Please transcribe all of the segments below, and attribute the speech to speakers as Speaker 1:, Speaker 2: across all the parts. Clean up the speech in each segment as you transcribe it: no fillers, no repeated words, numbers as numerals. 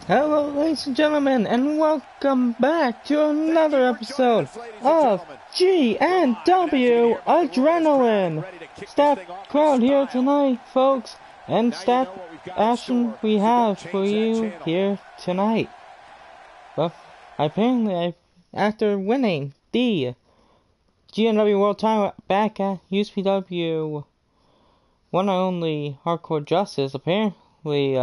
Speaker 1: Hello, ladies and gentlemen, and welcome back to another episode of GNW Adrenaline. Stat crowd here tonight, folks, and stat action we have for you here tonight. But apparently, after winning the GNW World Title back at USPW, one and only Hardcore Justice, apparently,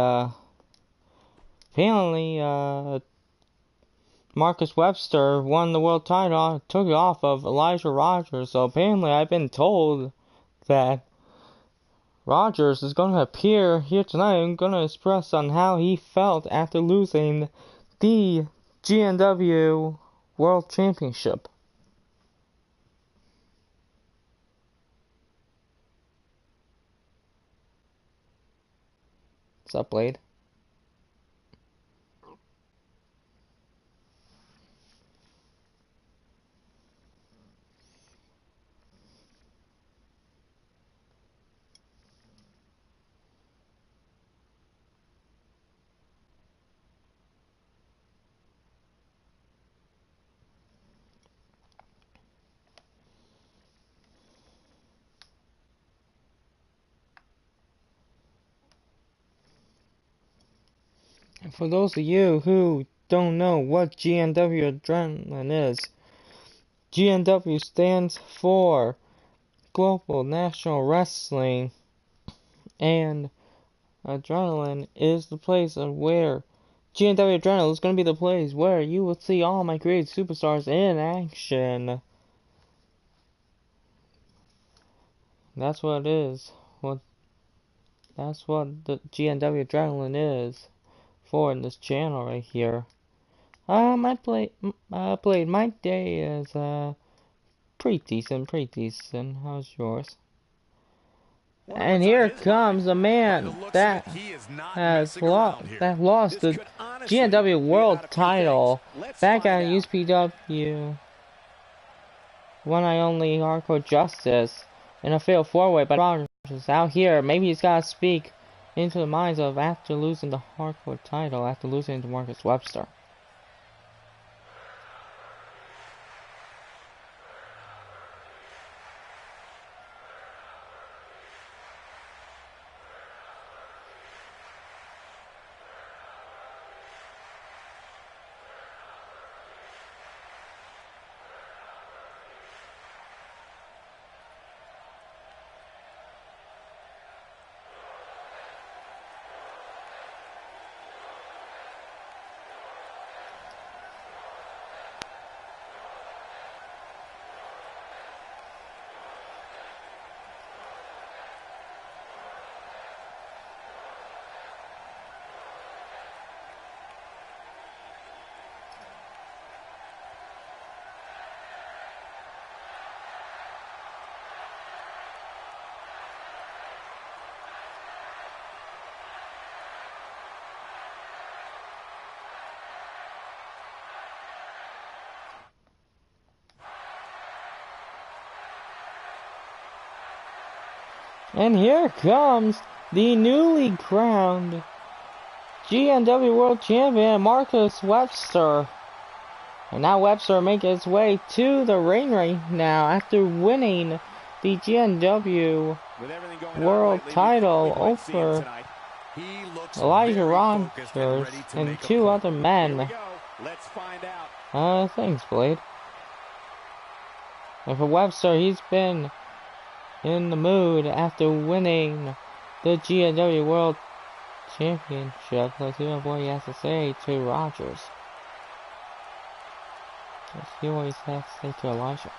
Speaker 1: Marcus Webster won the world title, took it off of Elijah Rogers. So apparently I've been told that Rogers is going to appear here tonight and going to express on how he felt after losing the GNW World Championship. What's up, Blade? And for those of you who don't know what GNW Adrenaline is, GNW stands for Global National Wrestling, and Adrenaline is the place of where GNW Adrenaline is going to be the place where you will see all my great superstars in action. That's what it is. That's what the GNW Adrenaline is for in this channel right here. My day is pretty decent. How's yours? And here comes a man that lost the GNW World Title back at USPW. One and only Hardcore Justice in a fatal four-way, but Rogers is out here. Maybe he's gotta speak into the minds of after losing the Hardcore title, after losing to Marcus Webster. And here comes the newly crowned GNW World Champion, Marcus Webster. And now Webster making his way to the ring right now after winning the GNW World title over Elijah Rogers and two other men. Thanks, Blade. And for Webster, he's been in the mood after winning the GNW World Championship. Let's hear what he has to say to Rogers. Let's hear what he has to say to Elijah.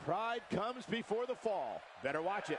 Speaker 2: Pride comes before the fall. Better watch it.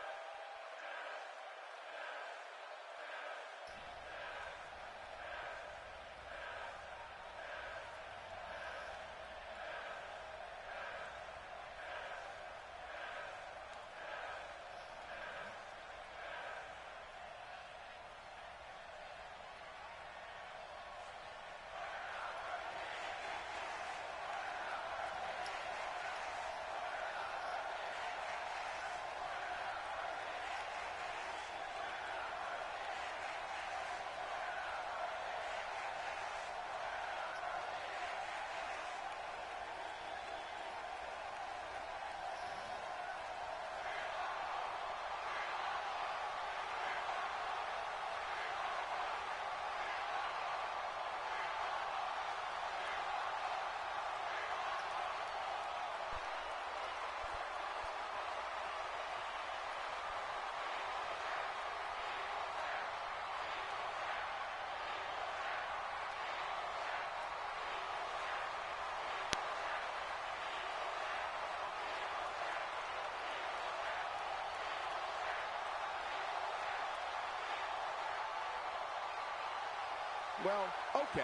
Speaker 2: Well, okay.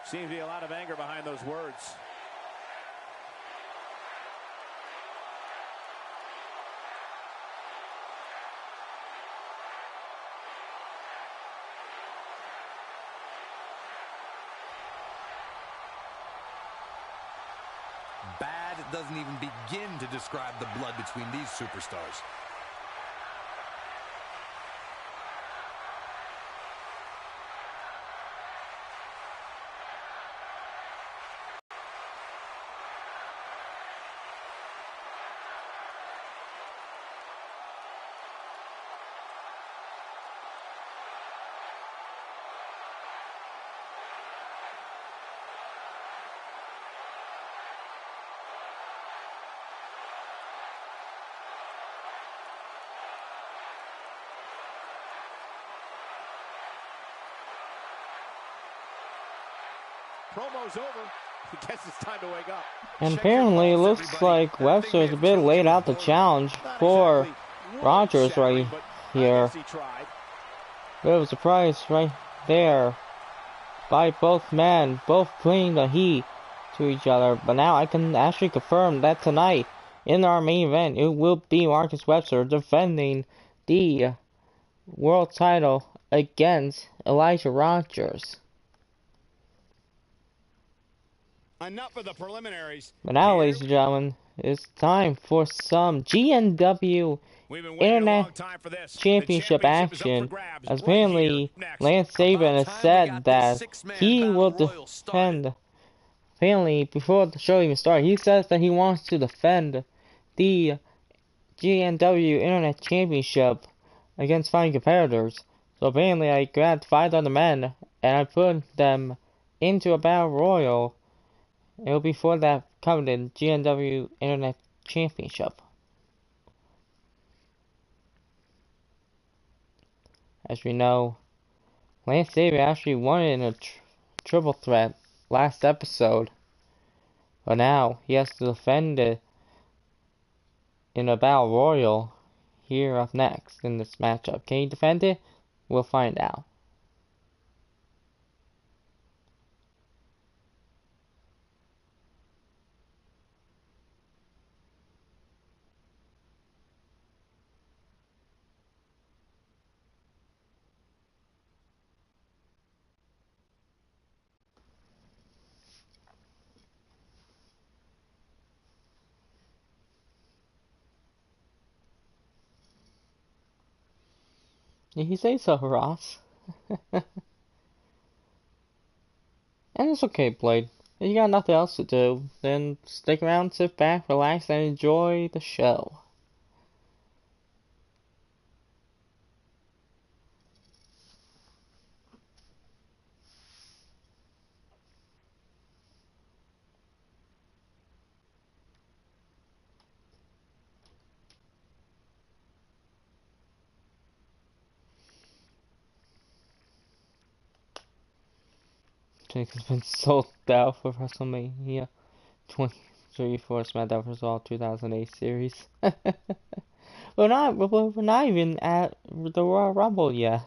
Speaker 2: Seems to be a lot of anger behind those words.
Speaker 3: Bad doesn't even begin to describe the blood between these superstars.
Speaker 2: Promo's over. I guess it's time to wake up.
Speaker 1: And apparently, it looks like Webster is a bit late out the challenge for Rogers right here. Bit of a surprise right there by both men, both bringing the heat to each other. But now I can actually confirm that tonight, in our main event, it will be Marcus Webster defending the world title against Elijah Rogers.
Speaker 2: Enough of the preliminaries.
Speaker 1: But now, ladies and gentlemen, it's time for some GNW Internet Championship action. As apparently, Lance Saban has said that he will defend. Apparently, before the show even started, he says that he wants to defend the GNW Internet Championship against 5 competitors. So apparently, I grabbed 5 other men and I put them into a battle royal. It will be for that coveted GNW Internet Championship. As we know, Lance Saban actually won it in a triple threat last episode. But now he has to defend it in a battle royal here up next in this matchup. Can he defend it? We'll find out. Did he say so, Ross? And it's okay, Blade. If you got nothing else to do, then stick around, sit back, relax, and enjoy the show. Jake has been sold out for WrestleMania 23 for SmackDown vs. Raw 2008 series. we're not even at the Royal Rumble yet.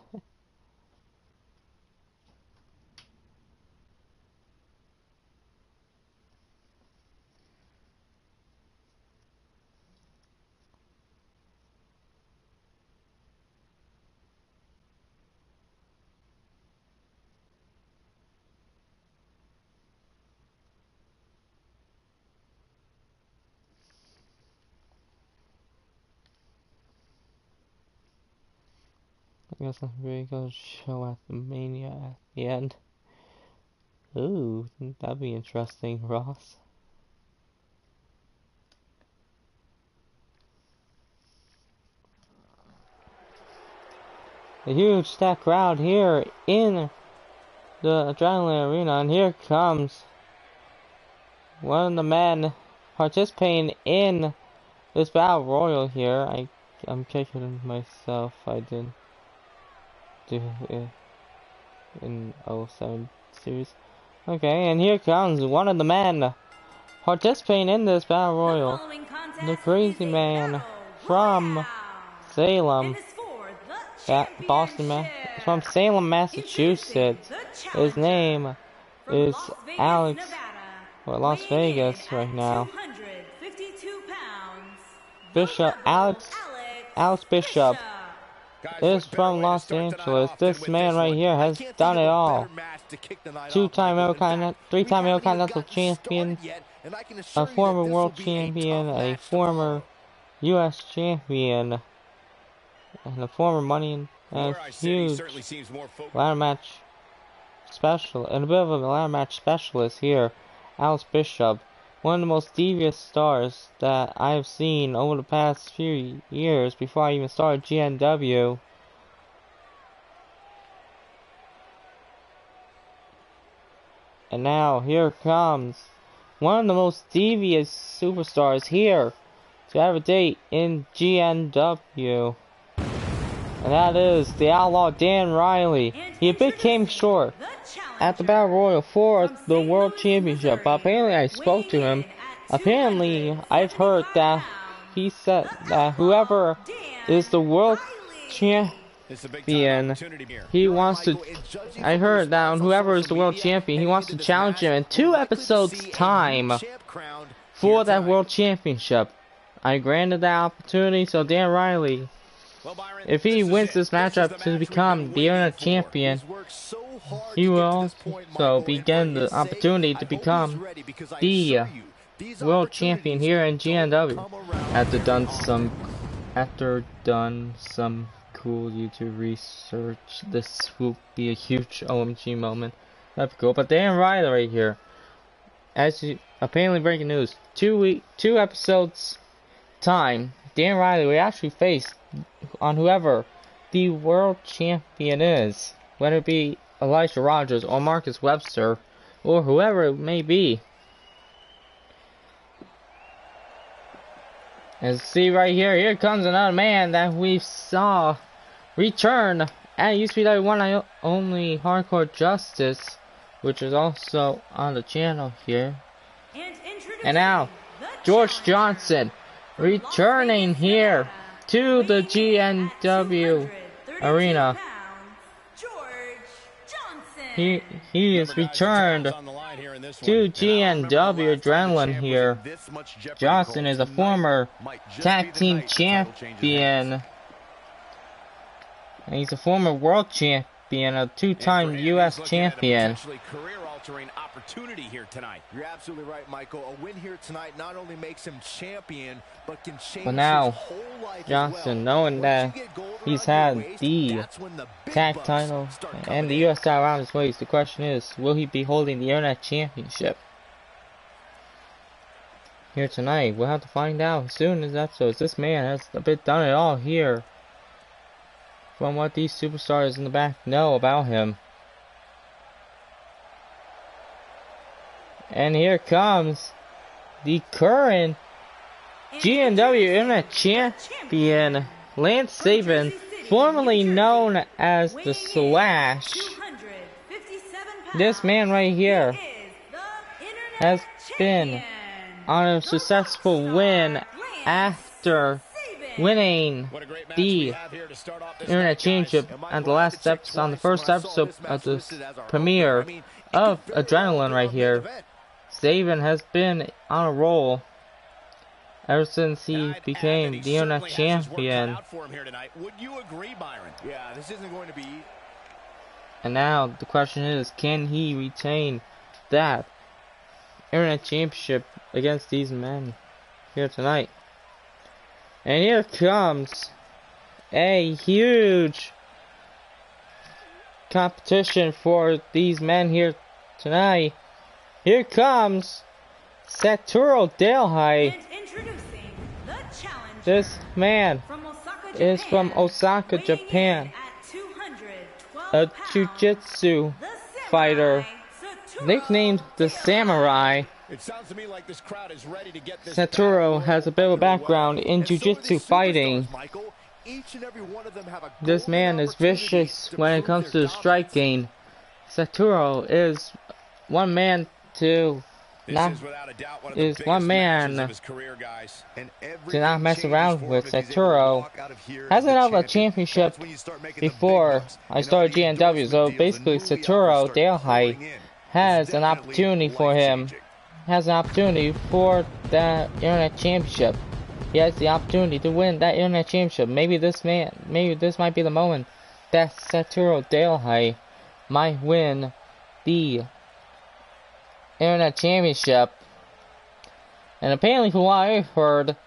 Speaker 1: I guess I'm really gonna show at the Mania at the end. Ooh, that'd be interesting, Ross. A huge stacked crowd here in the Adrenaline Arena, and here comes one of the men participating in this battle royal here. I I'm kicking myself. I didn't do it in 07 series. Okay, and here comes one of the men participating in this battle royal. The crazy man from Salem, from Salem, Massachusetts. His name is Alex, or Las Vegas right now. Bishop, Alex Bishop is from Los Angeles. This man right here has done it all. Three-time Intercontinental Champion, a former World Champion, a former U.S. Champion, and a former Money and a huge ladder match special, and a bit of a ladder match specialist here, Alex Bishop. One of the most devious stars that I've seen over the past few years before I even started GNW. And now, here comes one of the most devious superstars here to have a date in GNW. And that is the Outlaw Dan Riley. He a bit came short at the Battle Royal for the World Championship, but apparently I spoke to him. Apparently, I've heard that he said that whoever is the World Champion, he wants to, I heard that whoever is the World Champion, he wants to challenge him in 2 episodes' time for that World Championship. I granted that opportunity, so Dan Riley, if he wins this matchup to become the Internet Champion, he will also begin the opportunity to become the World Champion here in GNW. After done some cool YouTube research, this will be a huge OMG moment. That's cool. But Dan Riley right here, apparently breaking news, 2 episodes time, Dan Riley will actually face on whoever the World Champion is, whether it be Elijah Rogers or Marcus Webster or whoever it may be. And see right here, here comes another man that we saw return at USPW One Only Hardcore Justice, which is also on the channel here. And now, George Johnson returning here to the GNW arena. He is returned to GNW Adrenaline here. Johnson is a former tag team champion. And he's a former world champion, a 2-time U.S. champion.
Speaker 2: Opportunity here tonight.
Speaker 3: You're absolutely right, Michael. A win here tonight not only makes him champion, but can change
Speaker 1: but now,
Speaker 3: his whole life
Speaker 1: Johnson, knowing that he's had the tag title and the U.S. title around his waist, the question is, will he be holding the Internet Championship here tonight? We'll have to find out soon in this episode. This man has a bit done it all here, from what these superstars in the back know about him. And here comes the current GNW Internet Champion, Lance Sabin, formerly known as the Slash. This man right here has been on a successful win after winning the Internet Championship at the last episode, on the first episode of the premiere of Adrenaline right here. Sabin has been on a roll ever since he became the Internet Champion. And now the question is, can he retain that Internet Championship against these men here tonight? And here comes a huge competition for these men here tonight. Here comes Satoru Delhi. This man is from Osaka, Japan. A jiu-jitsu fighter nicknamed the Samurai.
Speaker 2: It sounds to me like this crowd is ready to get this.
Speaker 1: Satoru has a bit of a background in jiu-jitsu fighting.
Speaker 2: Each and every one of them have a
Speaker 1: This man is vicious when it comes to the strike game. Satoru is one man to not mess around with. Satoru hasn't held a championship before I started GNW, so basically Satoru Adrenaline has an opportunity for him. Has an opportunity for the Internet Championship. He has the opportunity to win that Internet Championship. Maybe this might be the moment that Satoru Adrenaline might win the Internet Championship. And apparently, from what I've heard,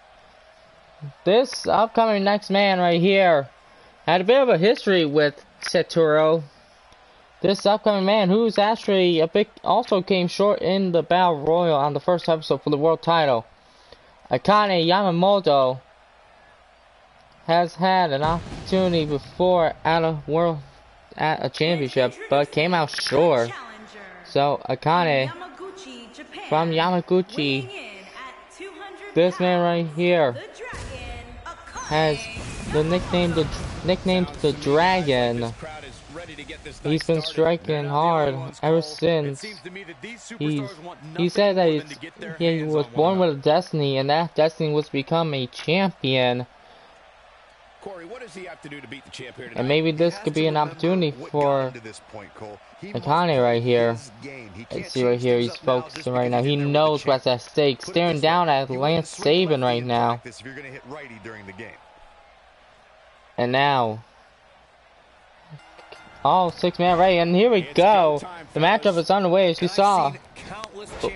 Speaker 1: this upcoming next man right here had a bit of a history with Satoru. This upcoming man, who's actually also came short in the Battle Royal on the first episode for the world title. Akane Yamamoto has had an opportunity before at a championship, but came out short. So Akane from Yamaguchi, this man right here, has the nickname the Dragon. He's been striking hard ever since. He said that he was born with a destiny, and that destiny was to become a champion. And maybe this could be an opportunity for Akane right here. Let's see right here, he's focusing right now. He knows what's at stake. Staring down at Lance Sabin right now. And now, oh, 6-man ready, and here we go. The matchup is underway, as you saw.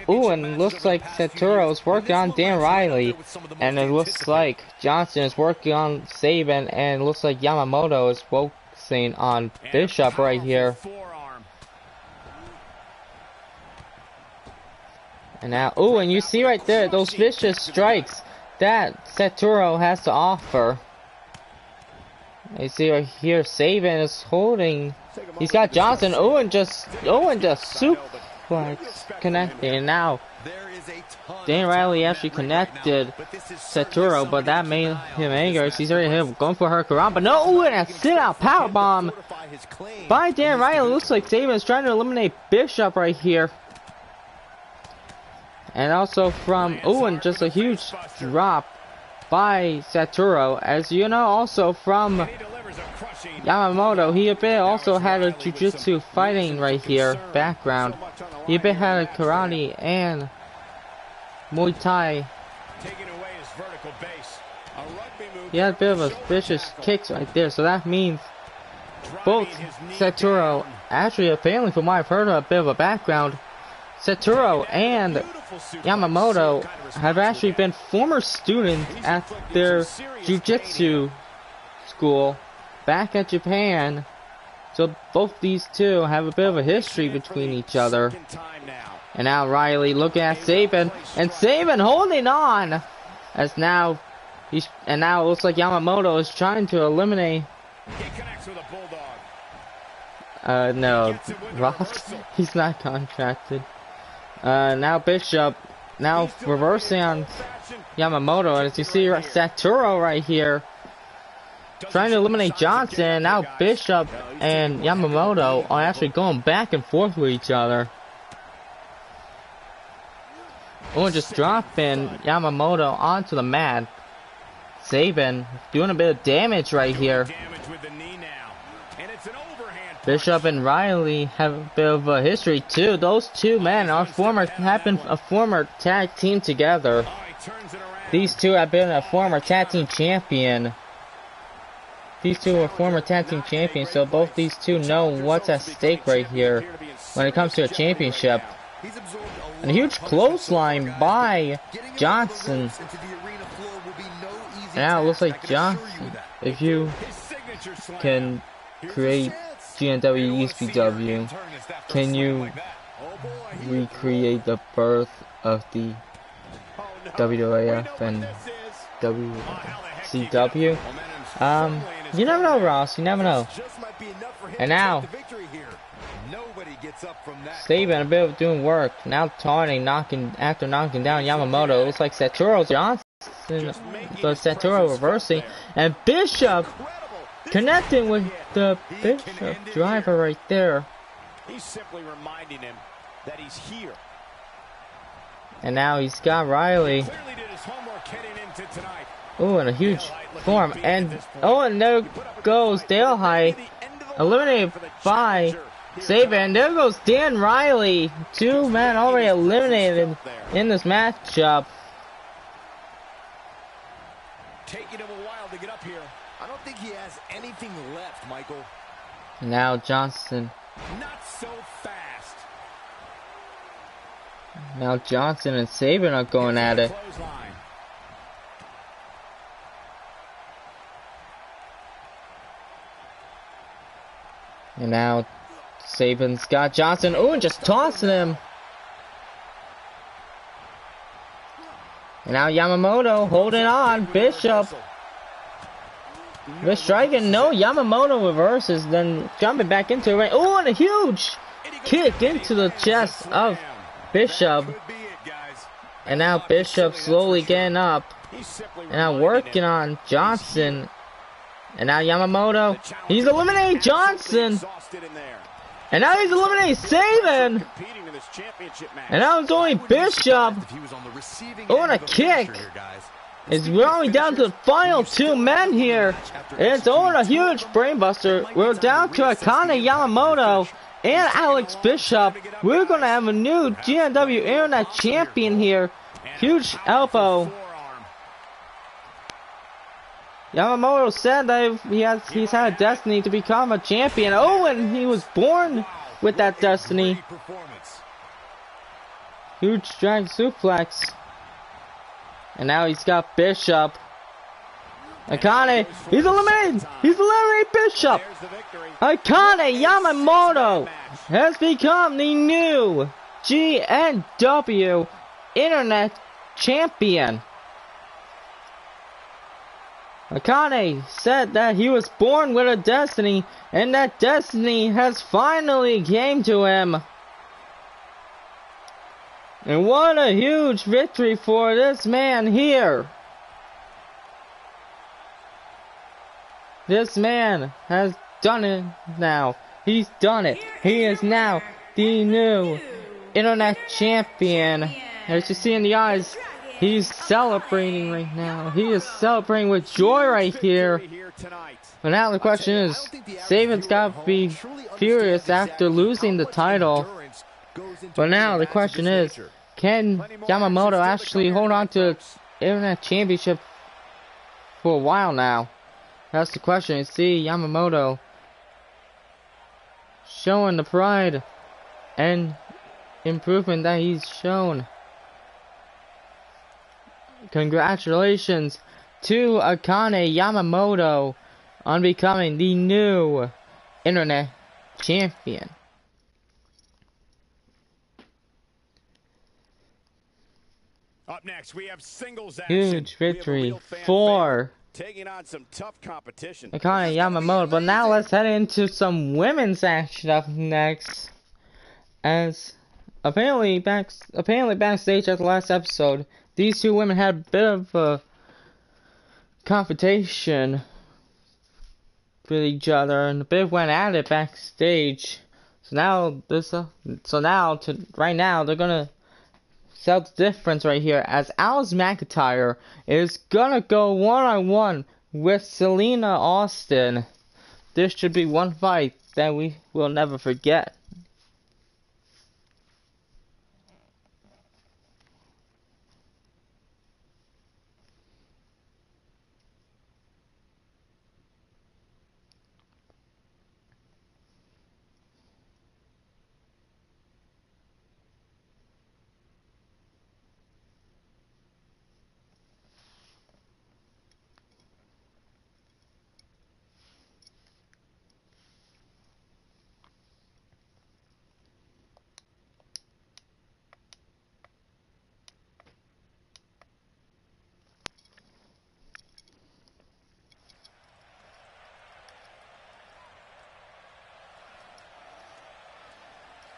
Speaker 1: Ooh, and it looks like Satoru is working on Dan Riley, and it looks like Johnson is working on Sabin, and it looks like Yamamoto is focusing on Bishop right here. And now, ooh, and you see right there those vicious strikes that Satoru has to offer. You see right here, Sabin is holding. He's got Johnson. Owen just suplex connected. And now Dan Riley actually connected Satoru, but that made him angry. He's already here going for her Karan, but no. Owen, a sit-out powerbomb by Dan Riley. Looks like Sabin is trying to eliminate Bishop right here. And also from Owen, just a huge drop by Satoru. As you know, also from Yamamoto, he a bit also had a jiu-jitsu fighting right here background. He a bit had a karate and Muay Thai. He had a bit of a vicious kicks right there, so that means both Satoru, actually apparently from what I've heard, a bit of a background, Satoru and Yamamoto have actually been former students at their jiu-jitsu school back at Japan. So both these two have a bit of a history between each other. And now Riley looking at Sabin, and Sabin holding on, as now it looks like Yamamoto is trying to eliminate. No, Ross, he's not contracted. Now Bishop, now reversing on Yamamoto, and as you see Satoru right here, trying to eliminate Johnson. Now Bishop and Yamamoto are actually going back and forth with each other. Oh, just dropping Yamamoto onto the mat. Sabin doing a bit of damage right here. Bishop and Riley have a bit of a history too. Those two men have been a former tag team together. These two have been a former tag team champion. These two are former tag team champions, so both these two know what's at stake right here when it comes to a championship. And a huge clothesline by Johnson. Now it looks like Johnson, if you can create GNW ECW, can you recreate the birth of the WWF and WCW? You never know, Ross, you never know. And now Saban a bit of doing work. Now taunting, after knocking down Yamamoto. It looks like Satoru Johnson, but Satoru reversing. And Bishop connecting with the Bishop driver right there.
Speaker 2: He's simply reminding him that he's here.
Speaker 1: And now he's got Riley. Oh, and a huge form. And and there goes Dale High. Eliminated by Saban. There goes Dan Riley. 2 men already eliminated in this matchup.
Speaker 2: Taking him a while to get up here. I don't think he has anything left, Michael.
Speaker 1: Now Johnson.
Speaker 2: Not so fast.
Speaker 1: Now Johnson and Saban are going at it. And now Saban's got Johnson. Oh, and just tossing him. And now Yamamoto holding on. Bishop. We're striking. No, Yamamoto reverses, then jumping back into it. Oh, and a huge kick into the chest of Bishop. And now Bishop slowly getting up. And now working on Johnson. And now Yamamoto. He's eliminating Johnson. And now he's eliminating Saban. And now it's only Bishop. Oh, and a kick. It's rolling down to the final 2 men here. It's on a huge brainbuster. We're down to Akane Yamamoto and Alex Bishop. We're going to have a new GNW Internet Champion here. Huge elbow. Yamamoto said that he's had a destiny to become a champion. Oh, and he was born with that destiny. Huge drag suplex. And now he's got Bishop. Akane, he's eliminated! He's eliminated Bishop! Akane Yamamoto has become the new GNW Internet Champion. Akane said that he was born with a destiny, and that destiny has finally came to him. And what a huge victory for this man here. This man has done it now. He's done it. He is now the new Internet Champion. As you see in the eyes, he's celebrating right now. He is celebrating with joy right here. But now the question is, Saban's got to be furious after losing the title. But now the question is, can Yamamoto actually hold on to the Internet Championship for a while now? That's the question. You see Yamamoto showing the pride and improvement that he's shown. Congratulations to Akane Yamamoto on becoming the new Internet Champion.
Speaker 2: Up next, we have singles action.
Speaker 1: Huge victory for
Speaker 2: taking on some tough competition.
Speaker 1: Akane Yamamoto. But now let's head into some women's action up next. As apparently backstage at the last episode, these 2 women had a bit of a confrontation with each other, and a bit went at it backstage. So now right now they're gonna sell the difference right here, as Alice McIntyre is gonna go one-on-one with Selena Austin. This should be one fight that we will never forget.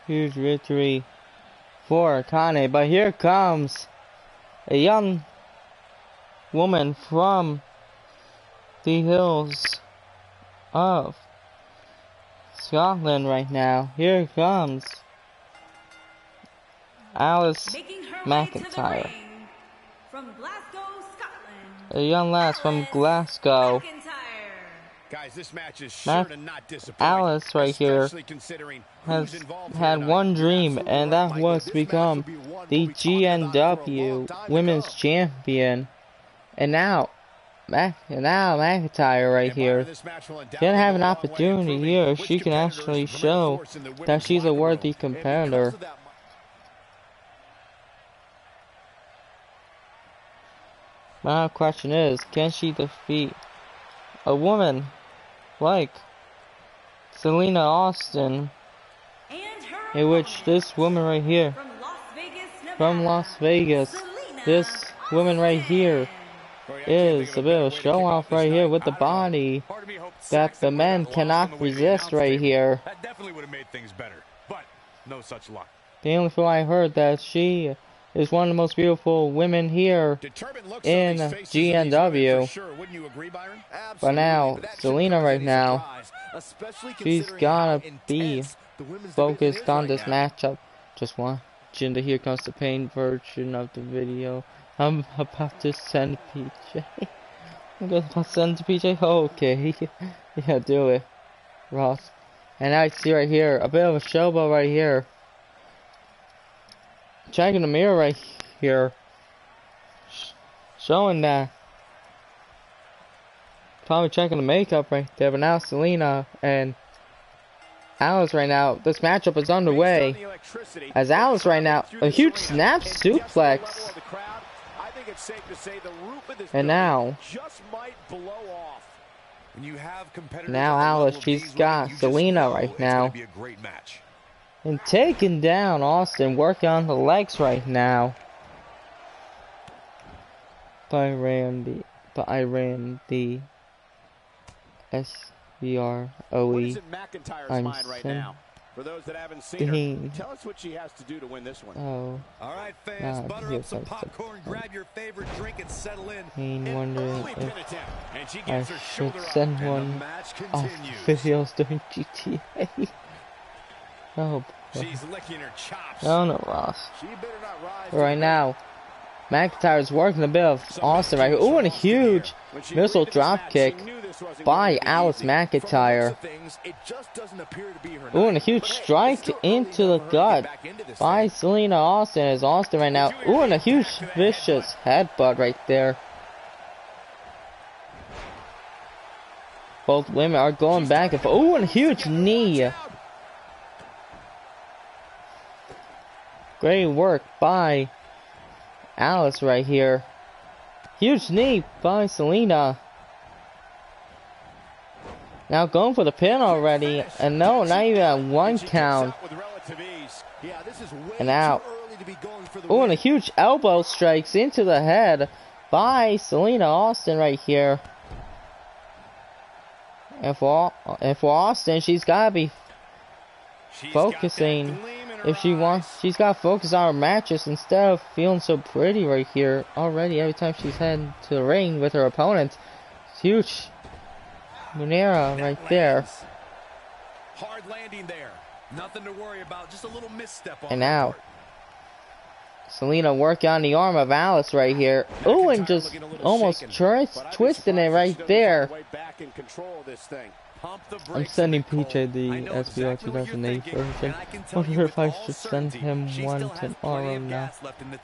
Speaker 1: Huge victory for Kane. But here comes a young woman from the hills of Scotland right now. Here comes Alice McIntyre.
Speaker 4: From Glasgow, Scotland.
Speaker 1: A young lass from Glasgow.
Speaker 2: Guys, this match is sure to not disappoint.
Speaker 1: Alice right here has had one dream, and that was to become the GNW Women's Champion. And now McIntyre right here can have an opportunity here. She can actually show that she's a worthy competitor. My question is, can she defeat a woman like Selena Austin, in which this woman right here from Las Vegas, this woman right here is a bit of a show off right here with the body that the men cannot resist right here.
Speaker 3: That definitely would have made things better, but no such luck.
Speaker 1: The only thing I heard that she is one of the most beautiful women here in GNW. But now, Selena right now, she's gotta be focused on this matchup. Just watching the Here Comes the Pain version of the video. I'm about to send PJ. I'm about to send to PJ. Oh, okay. Yeah, do it, Ross. And I see right here, a bit of a showboat right here. Checking the mirror right here, showing that. Probably checking the makeup right there, but now Selena and Alice right now, this matchup is underway. As Alice right now, a huge snap suplex. And now Alice, she's got Selena right now. And taking down Austin, working on the legs right now. But I ran the SVROE. I'm
Speaker 2: for those that haven't seen her, tell us what she has to do to win this one.
Speaker 1: Oh.
Speaker 3: All right, fans, butter up some popcorn, grab your favorite drink, and settle in.
Speaker 1: Wondering if I should send one of videos during GTA. Oh,
Speaker 2: she's licking her chops.
Speaker 1: No, Ross. Right now, McIntyre's working a bit of Austin right here. Ooh, and a huge missile drop kick by Alice McIntyre. Ooh, and a huge strike into the gut by Selena Austin as Austin right now. Ooh, and a huge vicious headbutt right there. Both women are going back and forth. Ooh, and a huge knee. Great work by Alice right here. Huge knee by Selena. Now going for the pin already. And no, not even at one count. And now. Oh, and a huge elbow strikes into the head by Selena Austin right here. And for Austin, she's got to be focusing. If she wants, she's got to focus on her matches instead of feeling so pretty right here already every time she's heading to the ring with her opponent. It's huge. Munera right there.
Speaker 3: Hard landing there. Nothing to worry about, just a little misstep on.
Speaker 1: And now Selena working on the arm of Alice right here. Oh, and just almost twisting it right there. I'm sending PJ the SBR 2008 version. I wonder if I should send him one tomorrow now.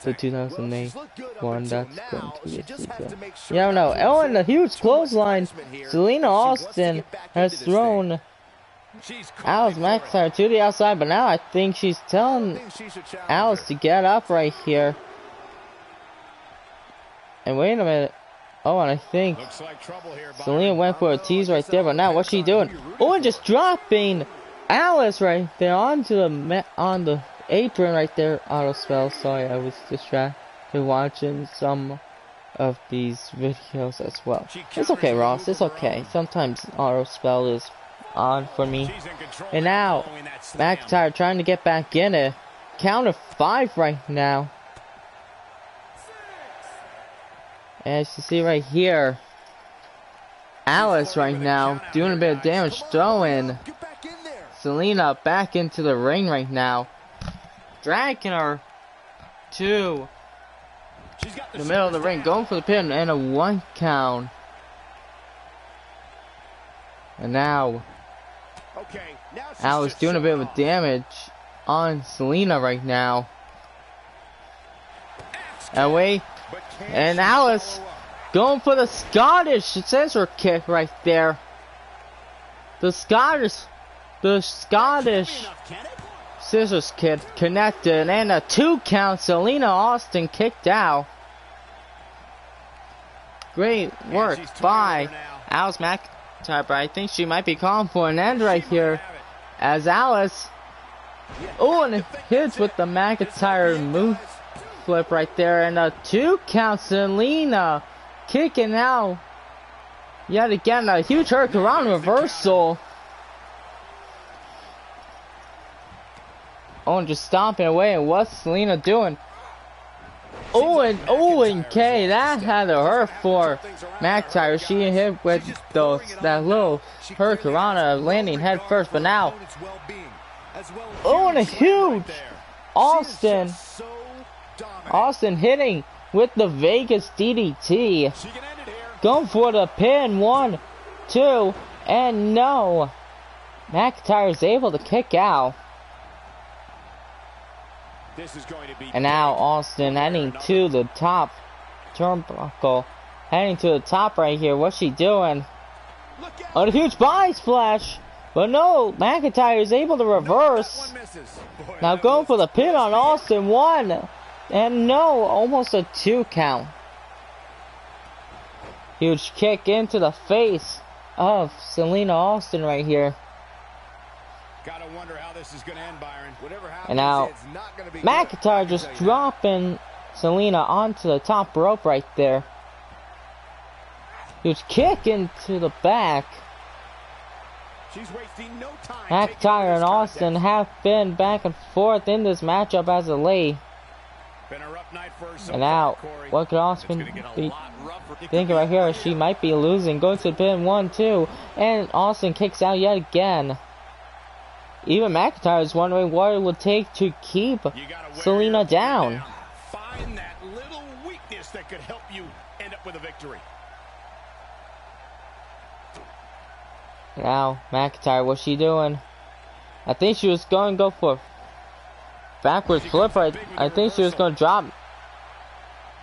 Speaker 1: The 2008 one, that's going to be a secret. Yeah, I don't know. Oh, and a huge clothesline. Selena Austin has thrown Alice McIntyre to the outside, but now I think she's telling Alice to get up right here. And wait a minute. Oh, and I think Selena went for a tease right there, but now what's she doing? Oh, and just dropping Alice right there onto on the apron right there. Auto spell. Sorry, I was distracted watching some of these videos as well. It's okay, Ross. It's okay. Sometimes auto spell is on for me. And now, McIntyre trying to get back in it. Count of 5 right now. And as you see right here, Alice right now doing a bit of damage, throwing Selena back into the ring right now, dragging her to the middle of the ring, going for the pin and a 1 count. And now Alice doing a bit of damage on Selena right now. Away, and Alice going for the Scottish scissor kick right there. The Scottish scissors kick connected, and a 2 count. Selena Austin kicked out. Great work by Alice McIntyre, but I think she might be calling for an end right here, as Alice, and it hits with the McIntyre move flip right there, and a 2 count. Selena kicking out yet again, a huge hurricane reversal. And just stomping away, and what's Selena doing? And K, that had to hurt for McIntyre. She hit with that little hurricane landing head first, but now, and a huge Austin hitting with the Vegas DDT. Going for the pin. 1, 2, and no. McIntyre is able to kick out. And now Austin heading to the top turnbuckle. Heading to the top right here. What's she doing? Oh, a huge body splash. But no, McIntyre is able to reverse. Now going for the pin on Austin. 1. And no, almost a 2 count. Huge kick into the face of Selena Austin right here.
Speaker 2: Gotta wonder how this is gonna end, Byron. Whatever happens,
Speaker 1: and now
Speaker 2: it's not gonna be
Speaker 1: McIntyre just dropping Selena onto the top rope right there. Huge kick into the back.
Speaker 2: She's wasting no time.
Speaker 1: McIntyre and Austin have been back and forth in this matchup as of late. And now, what could Austin be thinking right here? She might be losing. Going to the pin. 1, 2, and Austin kicks out yet again. Even McIntyre is wondering what it would take to keep Selena down.
Speaker 2: Find that little weakness that could help you end up with a victory.
Speaker 1: Now, McIntyre, what's she doing? I think she was going to go for a backwards flip. I think she was going to drop.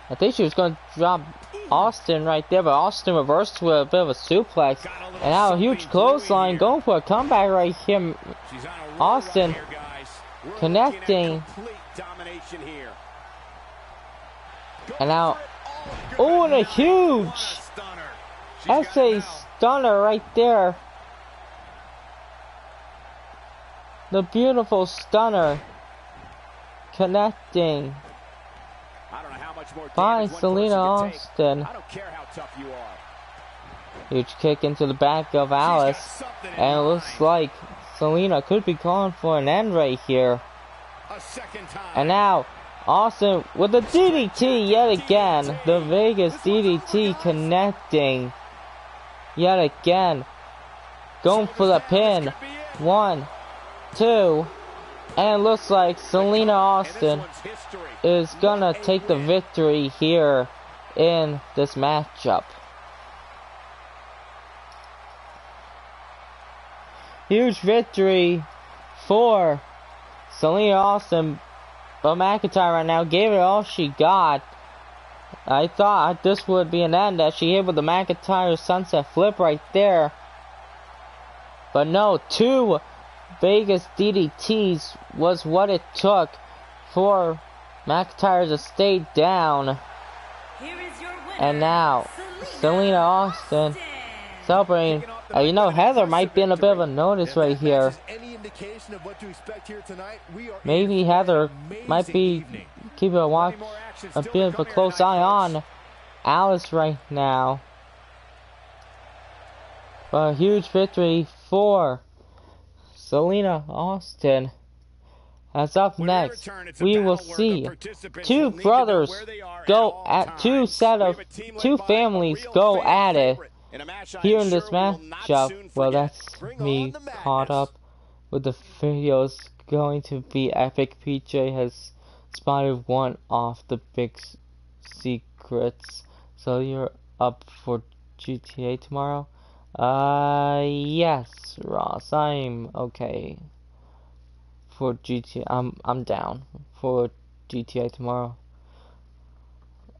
Speaker 1: I think she was going to drop Austin right there, but Austin reversed with a bit of a suplex. And now a huge clothesline, going for a comeback right here. Austin connecting. And now, and a huge SA stunner right there. The beautiful stunner connecting by Selena Austin.
Speaker 2: I don't care how tough you are.
Speaker 1: Huge kick into the back of Alice, and it looks like Selena could be calling for an end right here. And now Austin with the DDT yet again. The Vegas DDT connecting yet again. Going for the pin. 1, 2, and it looks like Selena Austin is gonna take the victory here in this matchup. Huge victory for Selena Austin, but McIntyre right now gave it all she got. I thought this would be an end as she hit with the McIntyre sunset flip right there. But no, 2 Vegas DDTs was what it took for McIntyre to stay down. And now, Selena Austin celebrating. You know, Heather might be in a bit of a notice right here. Maybe Heather might be keeping a bit of a close eye on Alice right now. But a huge victory for Selena Austin. As up next, we will see two brothers go at two families go at it here in this matchup. Well, that's me caught up with the videos. Going to be epic. PJ has spotted one of the big secrets. So you're up for GTA tomorrow? Yes, Ross. I'm okay for GTA. I'm down for GTA tomorrow.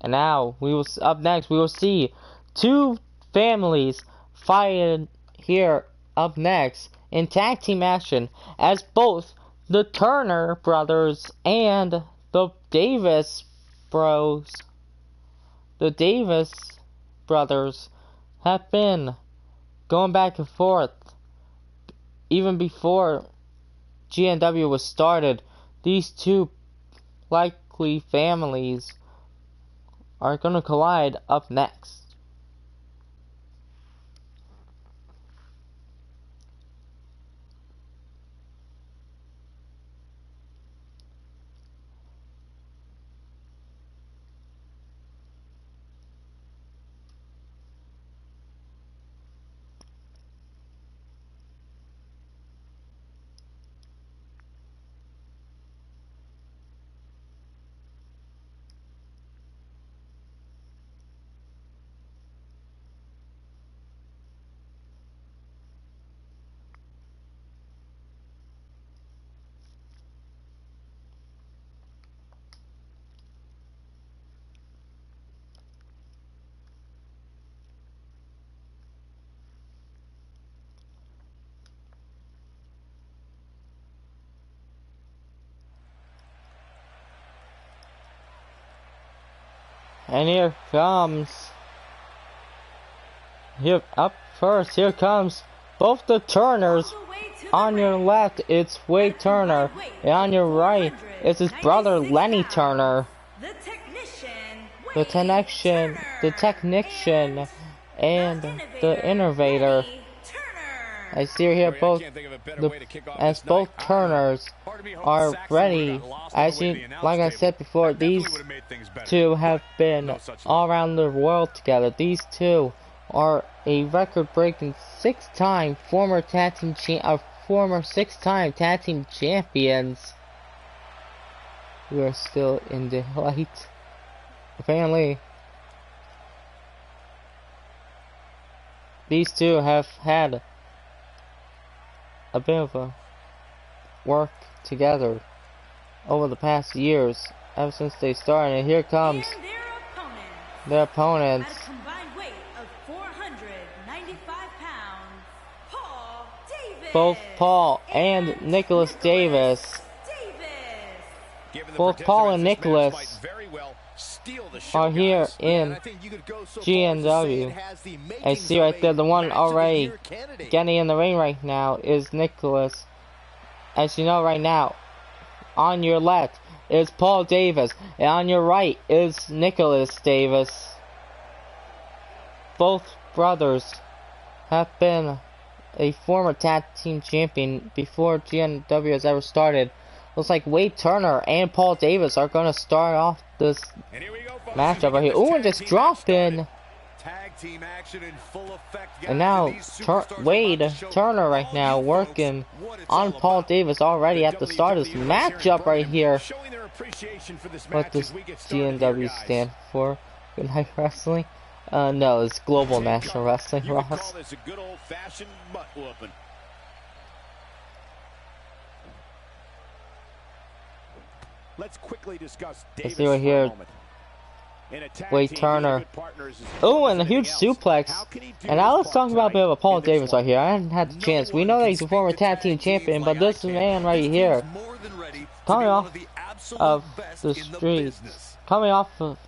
Speaker 1: And now up next we will see two families fighting here up next in tag team action, as both the Turner brothers and the Davis brothers have been going back and forth even before GNW was started. These two likely families are gonna collide up next. And here comes both the Turners. On your left, it's Wade Turner, and on your right, it's his brother Lenny Turner. The technician, and the innovator. I see here both Turners are ready. Like I said before, these two have been all around the world together. These two are a record-breaking former 6-time tag team champions. We are still in the light. Apparently, these two have had a bit of a work together over the past years, ever since they started. And here comes their opponents.
Speaker 4: At a combined weight of 495 pounds, Paul Davis.
Speaker 1: Both Paul and Nicholas Davis. Both Paul and Nicholas are here in GNW. I see right there, the one already getting in the ring right now is Nicholas. As you know right now, on your left is Paul Davis, and on your right is Nicholas Davis. Both brothers have been a former tag team champion before GNW has ever started. Looks like Wade Turner and Paul Davis are going to start off this matchup right here. Ooh, and just dropped in. And now Wade Turner right now working on Paul Davis already at the start of this matchup right here. What does GNW stand for? Good Night Wrestling? No, it's Global National Wrestling, Ross.
Speaker 2: Let's quickly discuss
Speaker 1: Davis see right here. Wade Turner. Oh, and a huge suplex. And now let's talk about a bit of Paul Davis right here. I haven't had the chance. We know that he's a former tag team champion, but this man right here, coming off of the streets, coming off of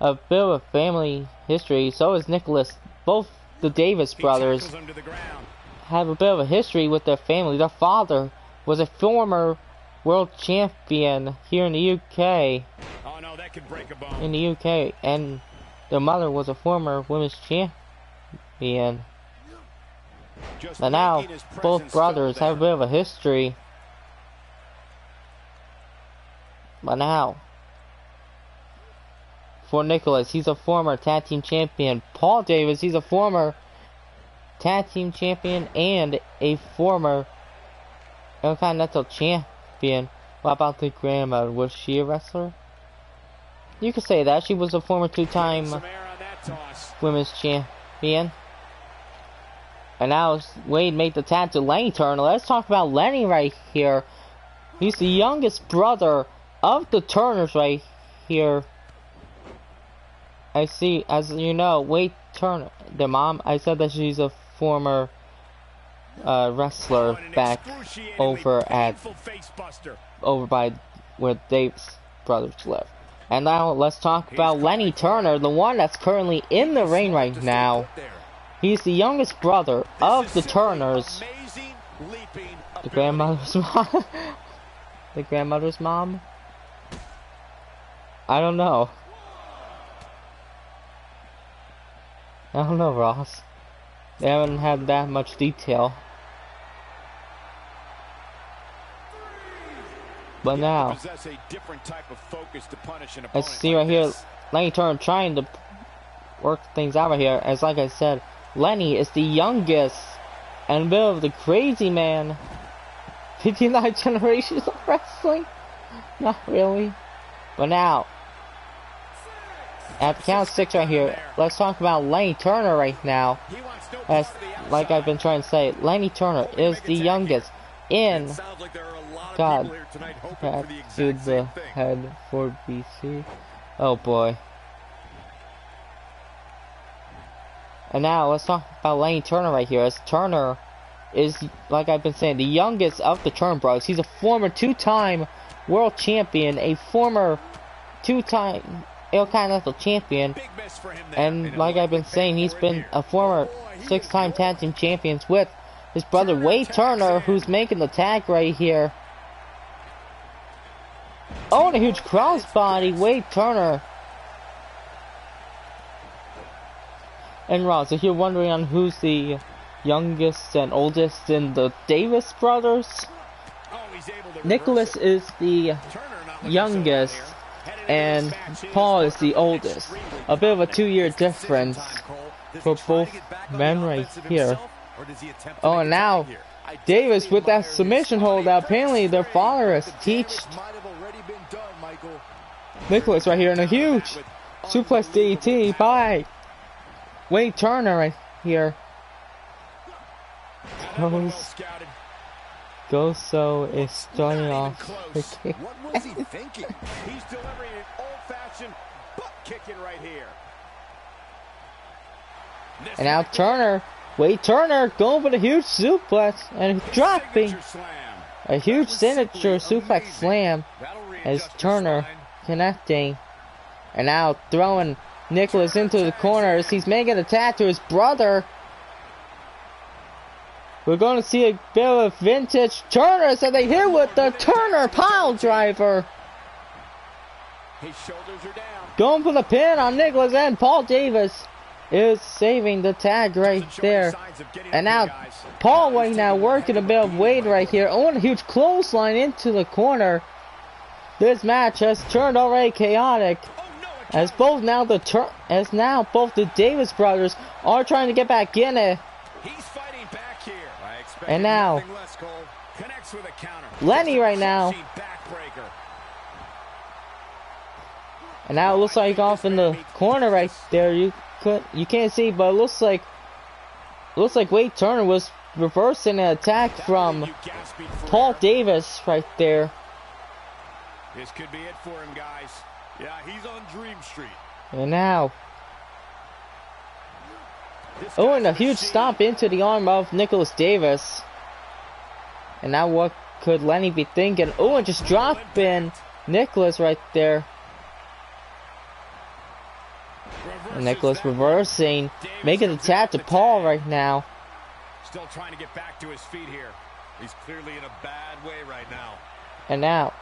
Speaker 1: a bit of a family history, so is Nicholas. Both the Davis brothers have a bit of a history with their family. Their father was a former world champion here in the UK. In the UK, and their mother was a former women's champion. But now, both brothers have a bit of a history. But now, for Nicholas, he's a former tag team champion. Paul Davis, he's a former tag team champion and a former Intercontinental champion. What about the grandmother? Was she a wrestler? You could say that. She was a former two-time women's champion. And now Wade made the tag to Lenny Turner. Let's talk about Lenny right here. He's the youngest brother of the Turners right here. I see, as you know, Wade Turner, their mom, I said that she's a former wrestler back over by where Dave's brothers live. And now let's talk about Lenny Turner, the one that's currently in the ring right now. He's the youngest brother of the Turners. The grandmother's mom? The grandmother's mom? I don't know. I don't know, Ross. They haven't had that much detail. But now, let's see right here, Lenny Turner trying to work things out right here. As like I said, Lenny is the youngest and a bit of the crazy man. 59 generations of wrestling? Not really. But now, at the count 6 right here, let's talk about Lenny Turner right now. As like I've been trying to say, Lenny Turner is the youngest in God, back to the head for BC. Oh boy. And now let's talk about Lenny Turner right here. As Turner is, like I've been saying, the youngest of the Turner brothers. He's a former two-time world champion, a former two-time Intercontinental champion, and like I've been saying, he's been a former 6-time tag team champions with his brother Wade Turner, who's making the tag right here. Oh, and a huge crossbody, Wade Turner. And Ross, if you're wondering on who's the youngest and oldest in the Davis brothers, Nicholas is the youngest and Paul is the oldest. A bit of a 2-year difference for both men right here. Oh, and now Davis with that submission hold that apparently their father has teached Nicholas right here, and a huge suplex DDT by Wade Turner right here. Goso is starting off the kick.
Speaker 2: What was he thinking? He's delivering an old-fashioned butt kicking right here.
Speaker 1: And now Turner, Wade Turner going for the huge suplex and dropping a huge signature suplex slam as Turner connecting. And now throwing Nicholas into the corner as he's making an attack to his brother. We're going to see a bit of a vintage Turner, so they hit with the Turner pile driver.
Speaker 2: His shoulders are down.
Speaker 1: Going for the pin on Nicholas, and Paul Davis is saving the tag right there. And now Paul right now working a bit of Wade right here. Oh, and a huge clothesline into the corner. This match has turned already chaotic, as both now both the Davis brothers are trying to get back in it.
Speaker 2: He's fighting back here.
Speaker 1: And now Lenny right now. And now it looks like off in the corner right there. You can't see, but it looks like Wade Turner was reversing an attack from Paul Davis right there.
Speaker 2: This could be it for him, guys. Yeah, he's on Dream Street.
Speaker 1: And now, oh, and a huge stomp into the arm of Nicholas Davis. And now what could Lenny be thinking? Oh, and just dropping Nicholas right there. And Nicholas reversing, making the tap to Paul right now.
Speaker 2: Still trying to get back to his feet here. He's clearly in a bad way right now.
Speaker 1: And now,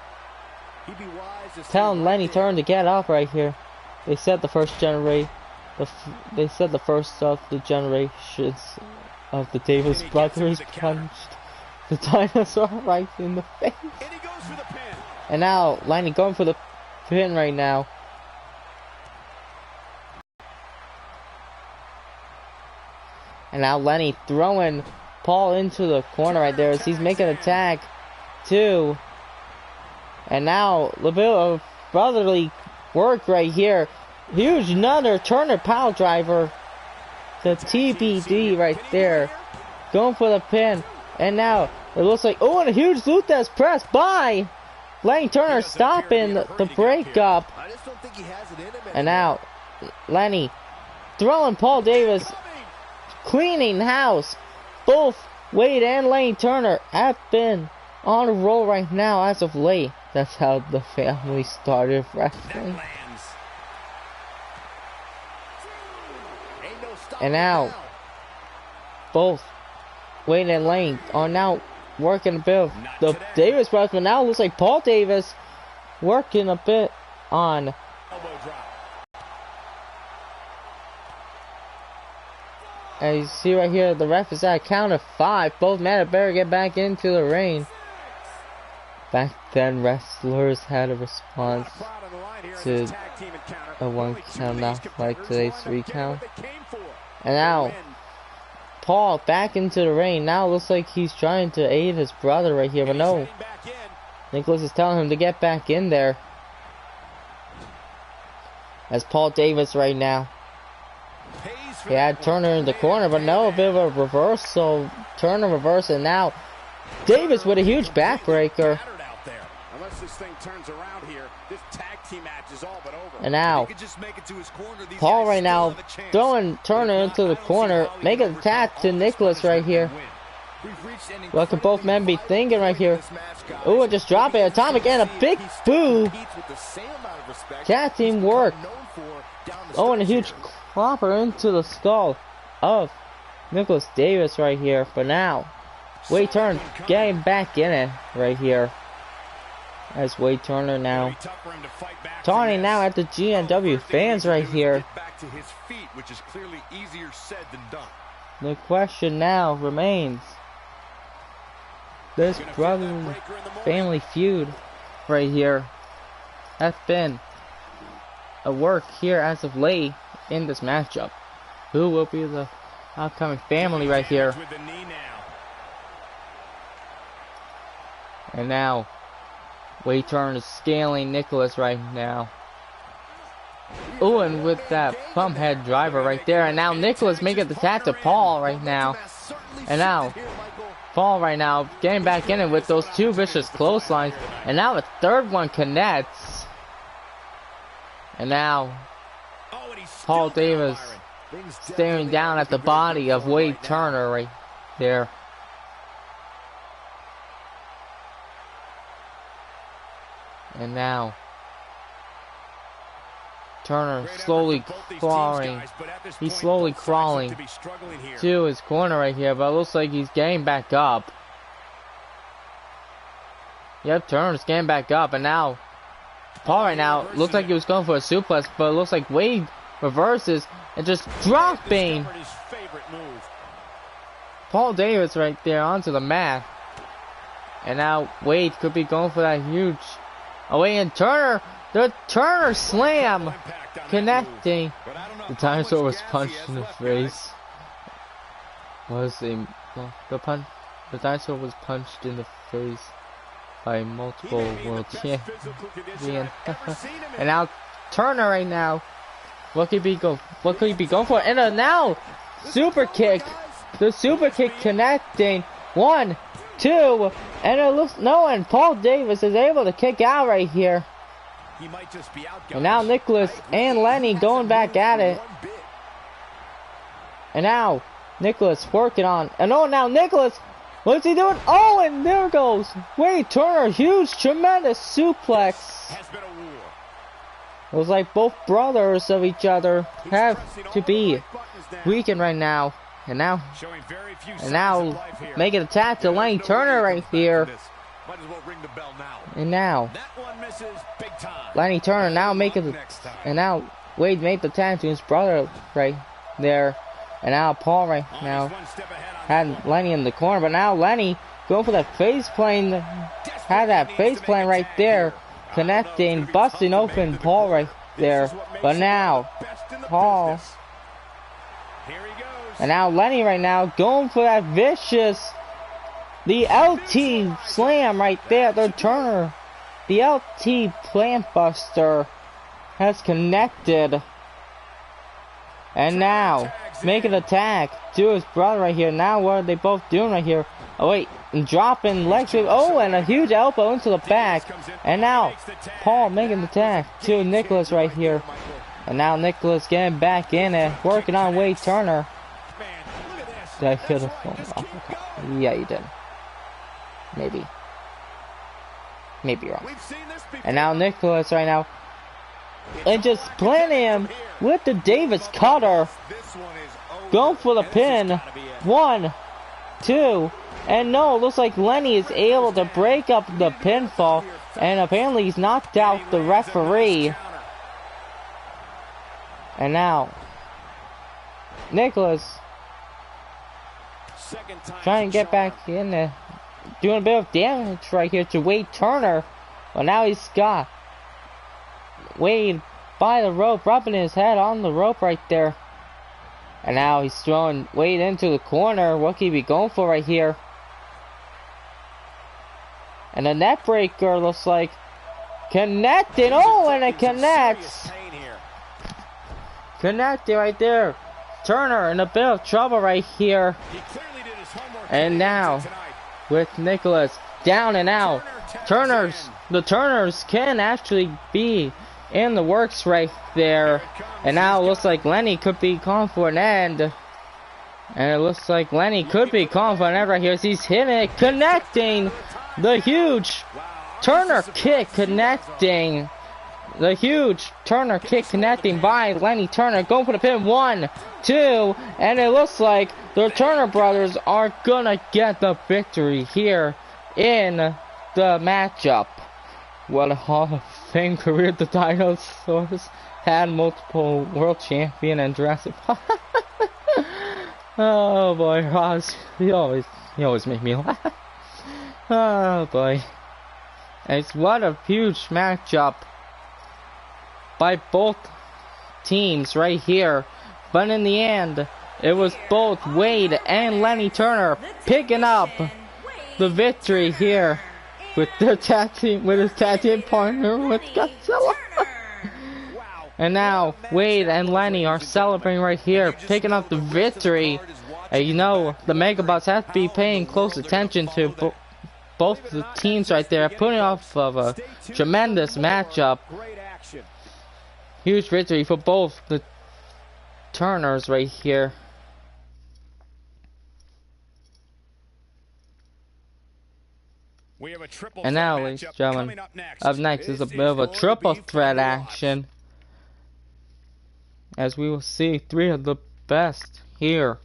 Speaker 1: telling Lenny Turner to get up right here. They said the first generation, they said the first of the generations of the Davis brothers punched the dinosaur right in the face.
Speaker 2: And he goes for the pin.
Speaker 1: And now Lenny going for the pin right now. And now Lenny throwing Paul into the corner right there as he's making a tag. 2. And now a bit of brotherly work right here. Huge another Turner power driver. The TBD right there. Going for the pin. And now it looks like, oh, and a huge Luthez press by Lenny Turner stopping the breakup. And now Lenny throwing Paul Davis, cleaning house. Both Wade and Lenny Turner have been on a roll right now as of late. That's how the family started wrestling. And now both Wade and Lane are now working a bit of the Davis brothers, but now it looks like Paul Davis working a bit on as you see right here, the ref is at a count of 5. Both men had better get back into the ring. Back then, wrestlers had a response to a 1 count, not like today's 3 count. And now, Paul back into the ring. Now it looks like he's trying to aid his brother right here, but no. Nicholas is telling him to get back in there. As Paul Davis right now. He had Turner in the corner, but no, a bit of a reversal. Turner reverse, and now Davis with a huge backbreaker. And now Paul right now throwing Turner into the corner, making a tap to Nicholas right here. What could both men be thinking right here? Oh, and just drop it, atomic, and a big boo. Tag team work. Oh, and a huge clopper into the skull of Nicholas Davis right here. But now Wade Turner getting back in it right here. As Wade Turner now taunting now at the GNW fans right here. The question now remains, this brotherly family feud right here has been a work here as of late in this matchup. Who will be the upcoming family right here? And now Wade Turner is scaling Nicholas right now. Oh, and with that pump head driver right there. And now Nicholas making the tap to Paul right now. And now Paul right now getting back in it with those 2 vicious clotheslines. And now the third one connects. And now Paul Davis staring down at the body of Wade Turner right there. And now Turner slowly crawling. He's slowly crawling to his corner right here, but it looks like he's getting back up. Yep, Turner's getting back up, and now Paul right now looks like he was going for a suplex, but it looks like Wade reverses and just dropping Paul Davis right there onto the mat. And now Wade could be going for that huge away, and Turner, the Turner slam connecting. The dinosaur was punched in the face. The dinosaur was punched in the face by multiple world champions. And now Turner right now, what could he be going for? And now super kick, the super kick connecting. 1, 2, and it looks and Paul Davis is able to kick out right here. And now Nicholas and Lenny going back at it. And now Nicholas working on, and now Nicholas, what's he doing? Oh, and there goes Wade Turner, huge, tremendous suplex. It was like both brothers of each other have to be weakened right now. And now making a tap to Lenny Turner right here. And now Lenny Turner now making the, and now Wade made the tap to his brother right there. And now Paul right now had Lenny in the corner, but now Lenny going for that face plane. Had that face plane right there, connecting, busting open Paul right there. But now Paul, and now Lenny right now going for that vicious, the LT slam right there. The Turner, the LT plant buster has connected. And now, making an attack to his brother right here. Now what are they both doing right here? Oh wait, and dropping leg sweep. Oh, and a huge elbow into the back. And now, Paul making the attack to Nicholas right here. And now Nicholas getting back in and working on Wade Turner. Did I hit a phone? Yeah, you did. Maybe. Maybe wrong. And now Nicholas right now. And just planting him with the Davis cutter. Going for the pin. 1, 2. And no, it looks like Lenny is able to break up the pinfall. And apparently he's knocked out the referee. And now, Nicholas trying to get back in there. Doing a bit of damage right here to Wade Turner. But now he's got Wade by the rope, rubbing his head on the rope right there. And now he's throwing Wade into the corner. What could he be going for right here? And the net breaker looks like connected. Oh, and it connects. Connected right there. Turner in a bit of trouble right here. And now, with Nicholas down and out, the Turners can actually be in the works right there. And now it looks like Lenny could be calling for an end. And it looks like Lenny could be calling for an end right here as he's hitting it, connecting the huge Turner kick, connecting. The huge Turner kick connecting by Lenny Turner. Going for the pin. 1, 2. And it looks like the Turner brothers are gonna get the victory here in the matchup. What a Hall of Fame career the Dinosaurs had. Multiple world champion and Jurassic Park. Oh boy, Ross, he always make me laugh. Oh boy. It's what a huge matchup by both teams right here. But in the end, it was both Wade and Lenny Turner picking up the victory here with their tag team, with his tag team partner, with Godzilla. And now Wade and Lenny are celebrating right here, picking up the victory. And you know, the Megabots have to be paying close attention to both the teams right there, putting off of a tremendous matchup. Huge victory for both the Turners right here. And now, ladies and gentlemen, up next is a bit of a triple threat action, as we will see 3 of the best here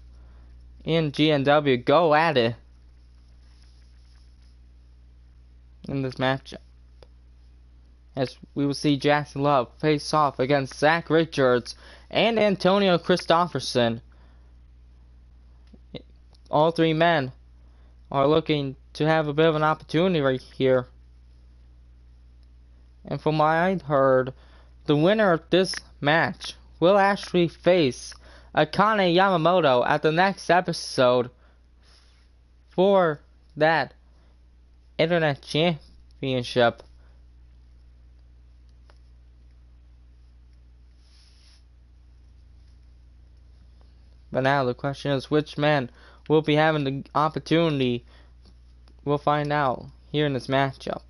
Speaker 1: in GNW go at it in this matchup. As we will see Jackson Love face off against Zach Richards and Antonio Christopherson. All 3 men are looking to have a bit of an opportunity right here. And from what I heard, the winner of this match will actually face Akane Yamamoto at the next episode for that Internet Championship. But now the question is, which man will be having the opportunity? We'll find out here in this matchup.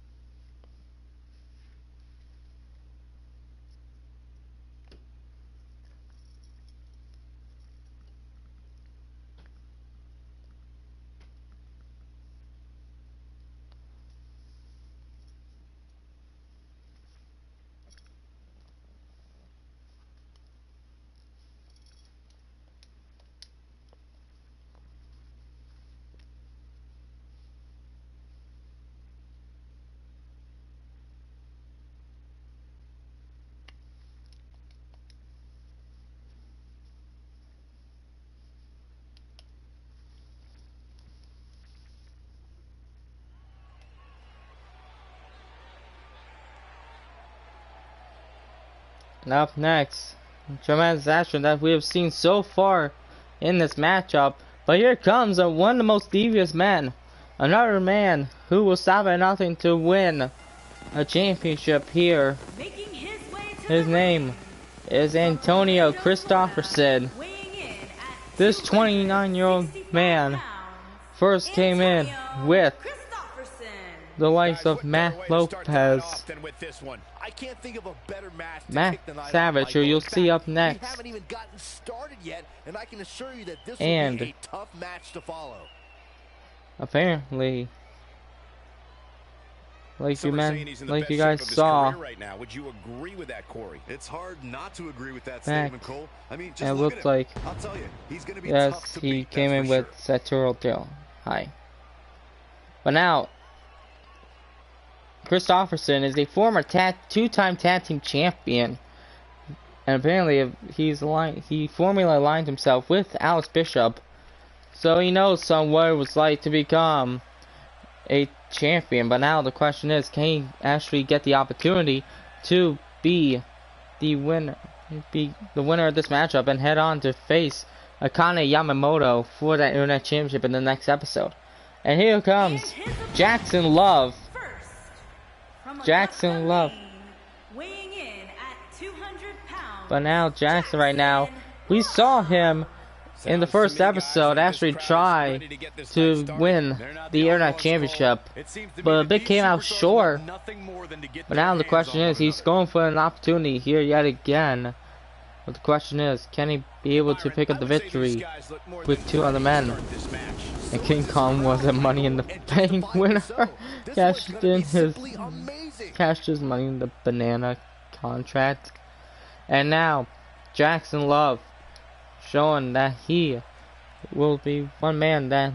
Speaker 1: And up next, tremendous action that we have seen so far in this matchup. But here comes one of the most devious men. Another man who will stop at nothing to win a championship here.
Speaker 4: Making his way to
Speaker 1: His
Speaker 4: the
Speaker 1: name is Antonio Christopherson.
Speaker 4: ring, weighing in at
Speaker 1: This 29-year-old man first came in with
Speaker 4: Christopherson.
Speaker 1: the likes of Matt Lopez,
Speaker 2: I can't think of a better match to
Speaker 1: Matt
Speaker 2: kick the night off,
Speaker 1: Savage, who
Speaker 2: Michael.
Speaker 1: you'll
Speaker 2: In fact,
Speaker 1: see up
Speaker 2: we
Speaker 1: next,
Speaker 2: haven't even gotten started yet, and I can assure you that this
Speaker 1: And-
Speaker 2: will be a tough match to follow.
Speaker 1: apparently, like
Speaker 3: Some
Speaker 1: you
Speaker 3: are saying he's in the
Speaker 1: like
Speaker 3: best
Speaker 1: you
Speaker 3: shape
Speaker 1: guys
Speaker 3: of his
Speaker 1: saw,
Speaker 3: career right now. Would you agree with that, Corey? It's hard not to agree with that
Speaker 1: back,
Speaker 3: statement, Cole. I mean, just
Speaker 1: it
Speaker 3: look
Speaker 1: looked
Speaker 3: at him.
Speaker 1: like,
Speaker 3: I'll tell you, he's going to be
Speaker 1: yes,
Speaker 3: tough to
Speaker 1: he
Speaker 3: beat,
Speaker 1: came
Speaker 3: that's
Speaker 1: in
Speaker 3: for
Speaker 1: with Satoru Dill. Hi. But now, Christopherson is a former two-time tag team champion, and apparently he formerly aligned himself with Alex Bishop, so he knows what it was like to become a champion. But now the question is, can he actually get the opportunity to be the winner of this matchup and head on to face Akane Yamamoto for that Internet Championship in the next episode? And here comes Jackson Love.
Speaker 4: First, from
Speaker 1: Jackson
Speaker 4: Augusta,
Speaker 1: Love.
Speaker 4: Maine, weighing in at 200 pounds.
Speaker 1: But now Jackson right now, we saw him in the first episode actually try to win the Internet Championship, but it came out short. But now the question is, he's going for an opportunity here yet again. But the question is, can he be able to pick up the victory with two other men? And King Kong was a Money in the Bank winner. cashed his money in the banana contract. And now Jackson Love showing that he will be one man that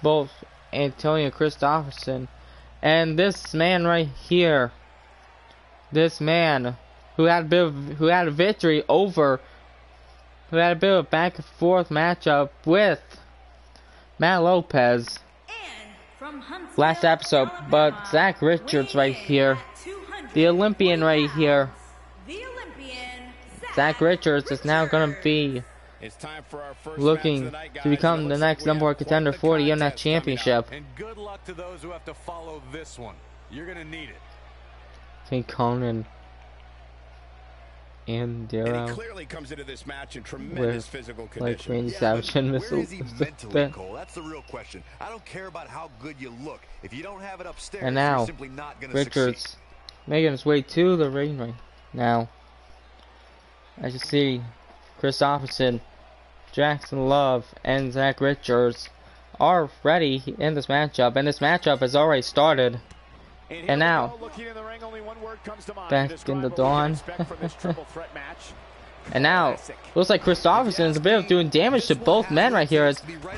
Speaker 1: both Antonio Christopherson and this man right here, this man who had a victory over, who had a bit of a back and forth matchup with Matt Lopez
Speaker 4: And from Huntsville,
Speaker 1: last episode. But
Speaker 4: Alabama,
Speaker 1: Zach Richards right
Speaker 4: weighing in
Speaker 1: here,
Speaker 4: at 240
Speaker 1: the Olympian right here,
Speaker 4: pounds, the Olympian,
Speaker 1: Zach Richards is now going to be
Speaker 3: It's time for our first
Speaker 1: looking
Speaker 3: match of the night, guys.
Speaker 1: to become
Speaker 3: It
Speaker 1: the
Speaker 3: looks
Speaker 1: next
Speaker 3: like we
Speaker 1: number one
Speaker 3: have quite
Speaker 1: contender
Speaker 3: the
Speaker 1: for the Internet
Speaker 3: contest coming up.
Speaker 1: Championship.
Speaker 3: And good luck to those who have to follow this one. You're going to need it.
Speaker 1: King Kong and
Speaker 3: And he
Speaker 1: Darrow
Speaker 3: clearly comes into this match in tremendous physical
Speaker 1: like
Speaker 3: condition.
Speaker 1: Randy Savage and
Speaker 5: Where
Speaker 1: Missile.
Speaker 5: is he mentally, Cole? That's the real question. I don't care about how good you look. If you don't have it upstairs,
Speaker 1: And now,
Speaker 5: you're simply not going to
Speaker 1: Richards
Speaker 5: succeed.
Speaker 1: making his way to the ring right now. As you see, Christopherson, Jackson Love, and Zach Richards are ready in this matchup, and this matchup has already started. And now, back in the dawn. And now, looks like Christopherson is a bit of doing damage to both men right here.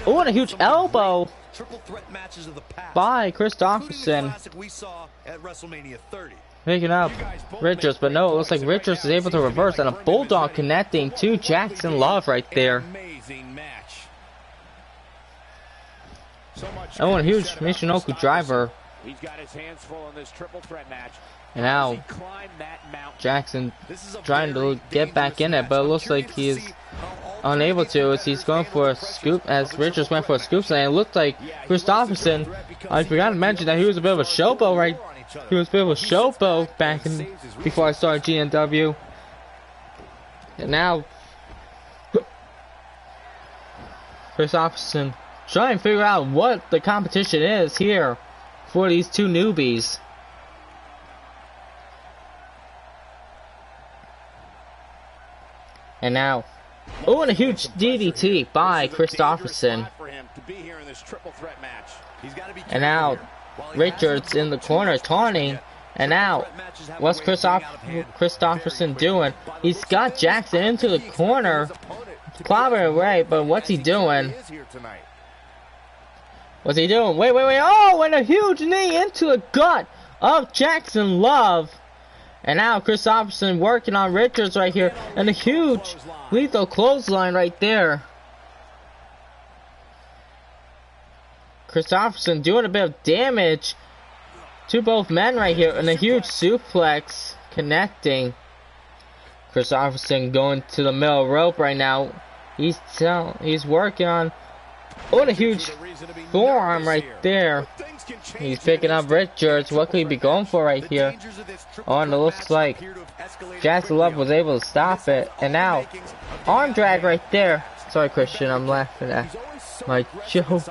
Speaker 1: Oh, and a huge elbow
Speaker 5: Triple threat matches of the past,
Speaker 1: by
Speaker 5: including the
Speaker 1: Christopherson.
Speaker 5: classic we saw at WrestleMania 30.
Speaker 1: Picking up Richards, but no, it looks like Richards is able to reverse, and a bulldog connecting to Jackson Love right there.
Speaker 3: Amazing match.
Speaker 1: Oh, and a huge Michinoku driver.
Speaker 2: He's got his hands full in this triple threat match.
Speaker 1: And now
Speaker 2: He climbed that mountain.
Speaker 1: Jackson
Speaker 5: This is a
Speaker 1: trying to
Speaker 5: very
Speaker 1: get back in
Speaker 5: dangerous
Speaker 1: it, but it
Speaker 5: match.
Speaker 1: looks
Speaker 5: I'm
Speaker 1: like
Speaker 5: curious
Speaker 1: he
Speaker 5: to
Speaker 1: is
Speaker 5: see how all
Speaker 1: unable
Speaker 5: three
Speaker 1: to, as he's going for a scoop, as Richards went for a scoop, and it looked like Christopherson, I forgot to mention that he was a bit of a showboat right, he was a bit of a showboat back in, before I started GNW. And now, Christopherson trying to figure out what the competition is here for these two newbies. And now, oh, and a huge DDT by Christopherson. And now, Richards in the corner taunting. And now, what's Christopherson doing? He's got Jackson into the corner, clobbering away, but what's he doing? What's he doing? Wait. Oh, and a huge knee into the gut of Jackson Love. And now Christopherson working on Richards right here, and a huge lethal clothesline right there. Christopherson doing a bit of damage to both men right here, and a huge suplex connecting. Christopherson going to the middle rope right now. He's working on. What a huge forearm right there. He's picking up Richards. What could he be going for right here? Oh, and it looks like Jackson Love was able to stop it. And now, arm drag right there. Sorry, Christian, I'm laughing at my jokes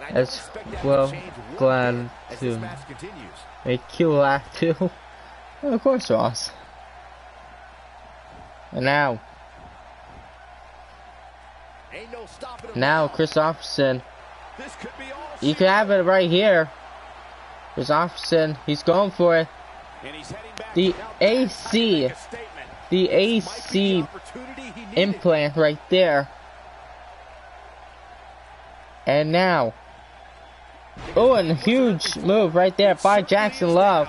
Speaker 1: as well. Glad to make you laugh too. Well, of course, Ross. And now Christopherson. You can have it right here. Christopherson, he's going for it. The AC implant right there. And now, oh, and a huge move right there by Jackson Love.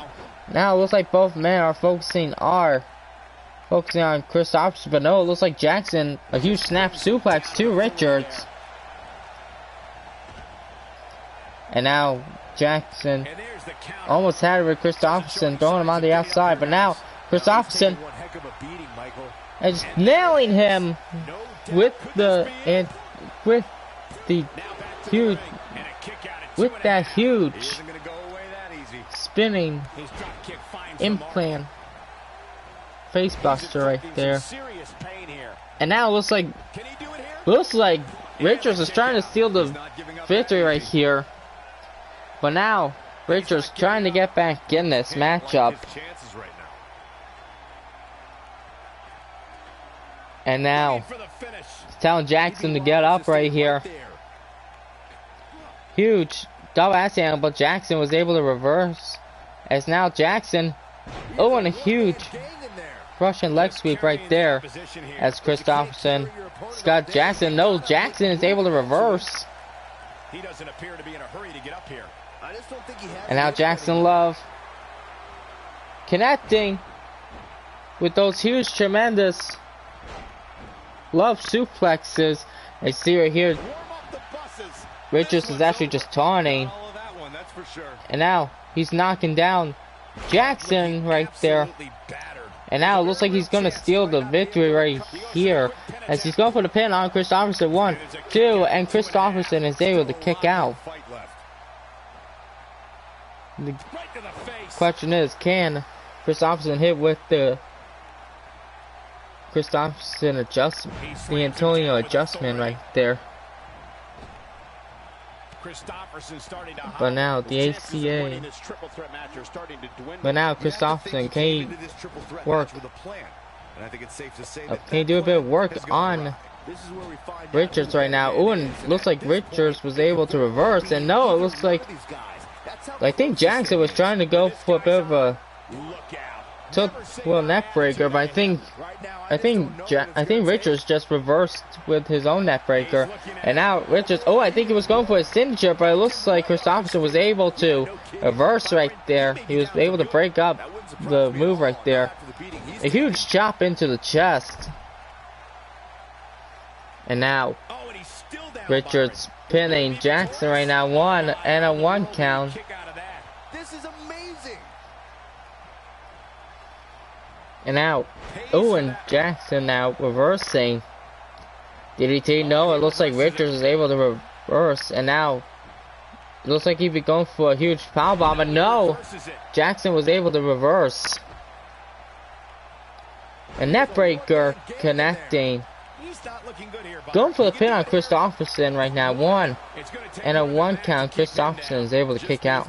Speaker 1: Now it looks like both men are focusing on Christopherson, but no, it looks like Jackson, a huge snap suplex to Richards. And now Jackson almost had it with Christopherson, throwing him on the outside, but now Christopherson is nailing him with that huge spinning implant face buster right there. And now it looks like Richards is trying to steal the victory right here. But now Richards trying to get back in this matchup. And now he's telling Jackson to get up right here. Huge double ass handle, but Jackson was able to reverse. As now Jackson, oh, and a huge Russian leg sweep right there. As Christopherson, Scott Jackson, no, Jackson is able to reverse.
Speaker 2: He doesn't appear to be in a hurry to get up here. I just don't think he has.
Speaker 1: And now Jackson Love connecting with those huge, tremendous Love suplexes. I see right here, Richards is actually just taunting. And now he's knocking down Jackson right there. And now it looks like he's going to steal the victory right here. As he's going for the pin on Christopherson. 1, 2, and Christopherson is able to kick out. The question is, can Christopherson hit with the Christopherson adjustment, the Antonio adjustment right there? But now the ACA. But now Christopherson, can he work? Can he do a bit of work on Richards right now? Oh, and looks like Richards was able to reverse. And no, it looks like I think Jackson was trying to go for a bit of a neck breaker, but I think Richards just reversed with his own neck breaker. And now Richards, oh, I think he was going for his signature, but it looks like Christopherson was able to reverse right there. He was able to break up the move right there. A huge chop into the chest. And now Richards pinning Jackson right now. 1 and a 1 count. And now, oh, and Jackson now reversing. DDT, no, it looks like Richards is able to reverse. And now, it looks like he'd be going for a huge powerbomb, but no, Jackson was able to reverse. A neckbreaker connecting. Going for the pin on Christopherson right now. 1 and a 1 count. Christopherson is able to kick out.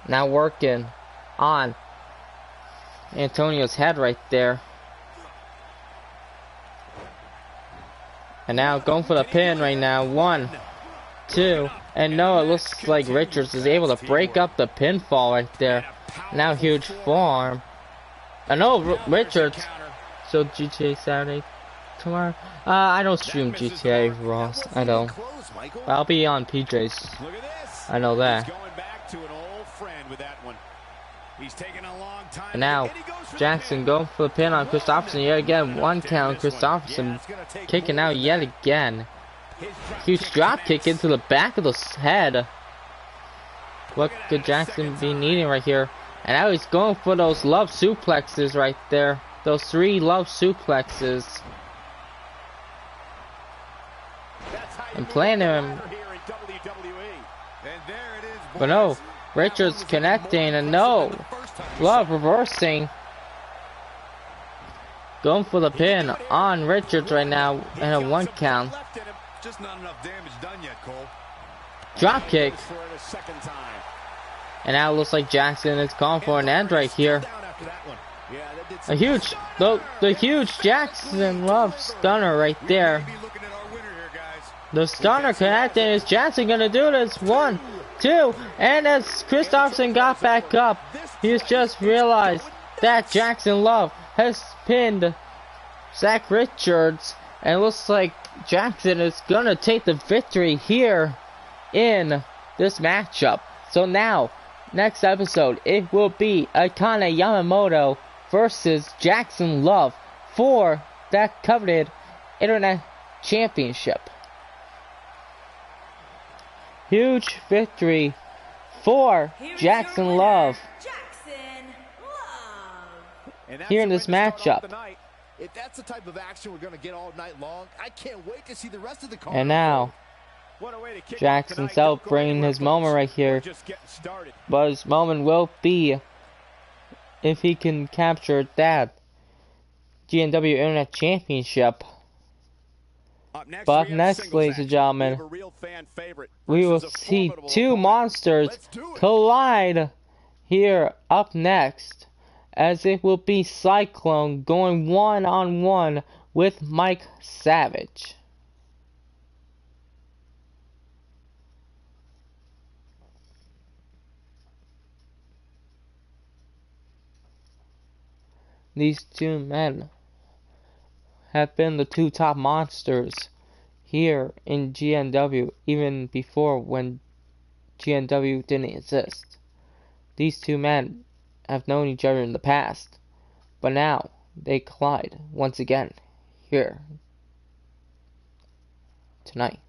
Speaker 1: Now working on Antonio's head right there. And now going for the pin right now. 1, 2, and no, it looks like Richards is able to break up the pinfall right there. Now huge forearm. I know Richards. So GTA Saturday tomorrow. I don't stream GTA, Ross. I don't. I'll be on PJ's. I know that. And now Jackson going for the pin on Christopherson yet again. 1 count. Christopherson kicking out yet again. Huge drop kick into the back of the head. What could Jackson be needing right here? And now he's going for those love suplexes right there. Those 3 love suplexes. And playing him. But no, Richards connecting and no. Love reversing. Going for the pin on Richards right now and a 1 count.
Speaker 3: Just not enough damage done yet, Cole.
Speaker 1: Drop kick. And now it looks like Jackson is calling for an end right here. A huge, the huge Jackson Love stunner right there. The stunner connecting. Is Jackson gonna do this? 1, 2, and as Christopherson got back up, he's just realized that Jackson Love has pinned Zach Richards, and it looks like Jackson is gonna take the victory here in this matchup. So now, next episode, it will be Akane Yamamoto versus Jackson Love for that coveted Internet Championship. Huge victory for Jackson Love here in this matchup.
Speaker 2: If that's the type of action we're going to get all night long, I can't wait to see the rest of the card.
Speaker 1: And now, Jackson celebrating his moment right here. But his moment will be if he can capture that GNW Internet Championship. But next, ladies and gentlemen, we will see 2 monsters collide here up next, as it will be Cyclone going one-on-one with Mike Savage. These 2 men have been the 2 top monsters here in GNW, even before when GNW didn't exist. These 2 men have known each other in the past, but now they collide once again here tonight.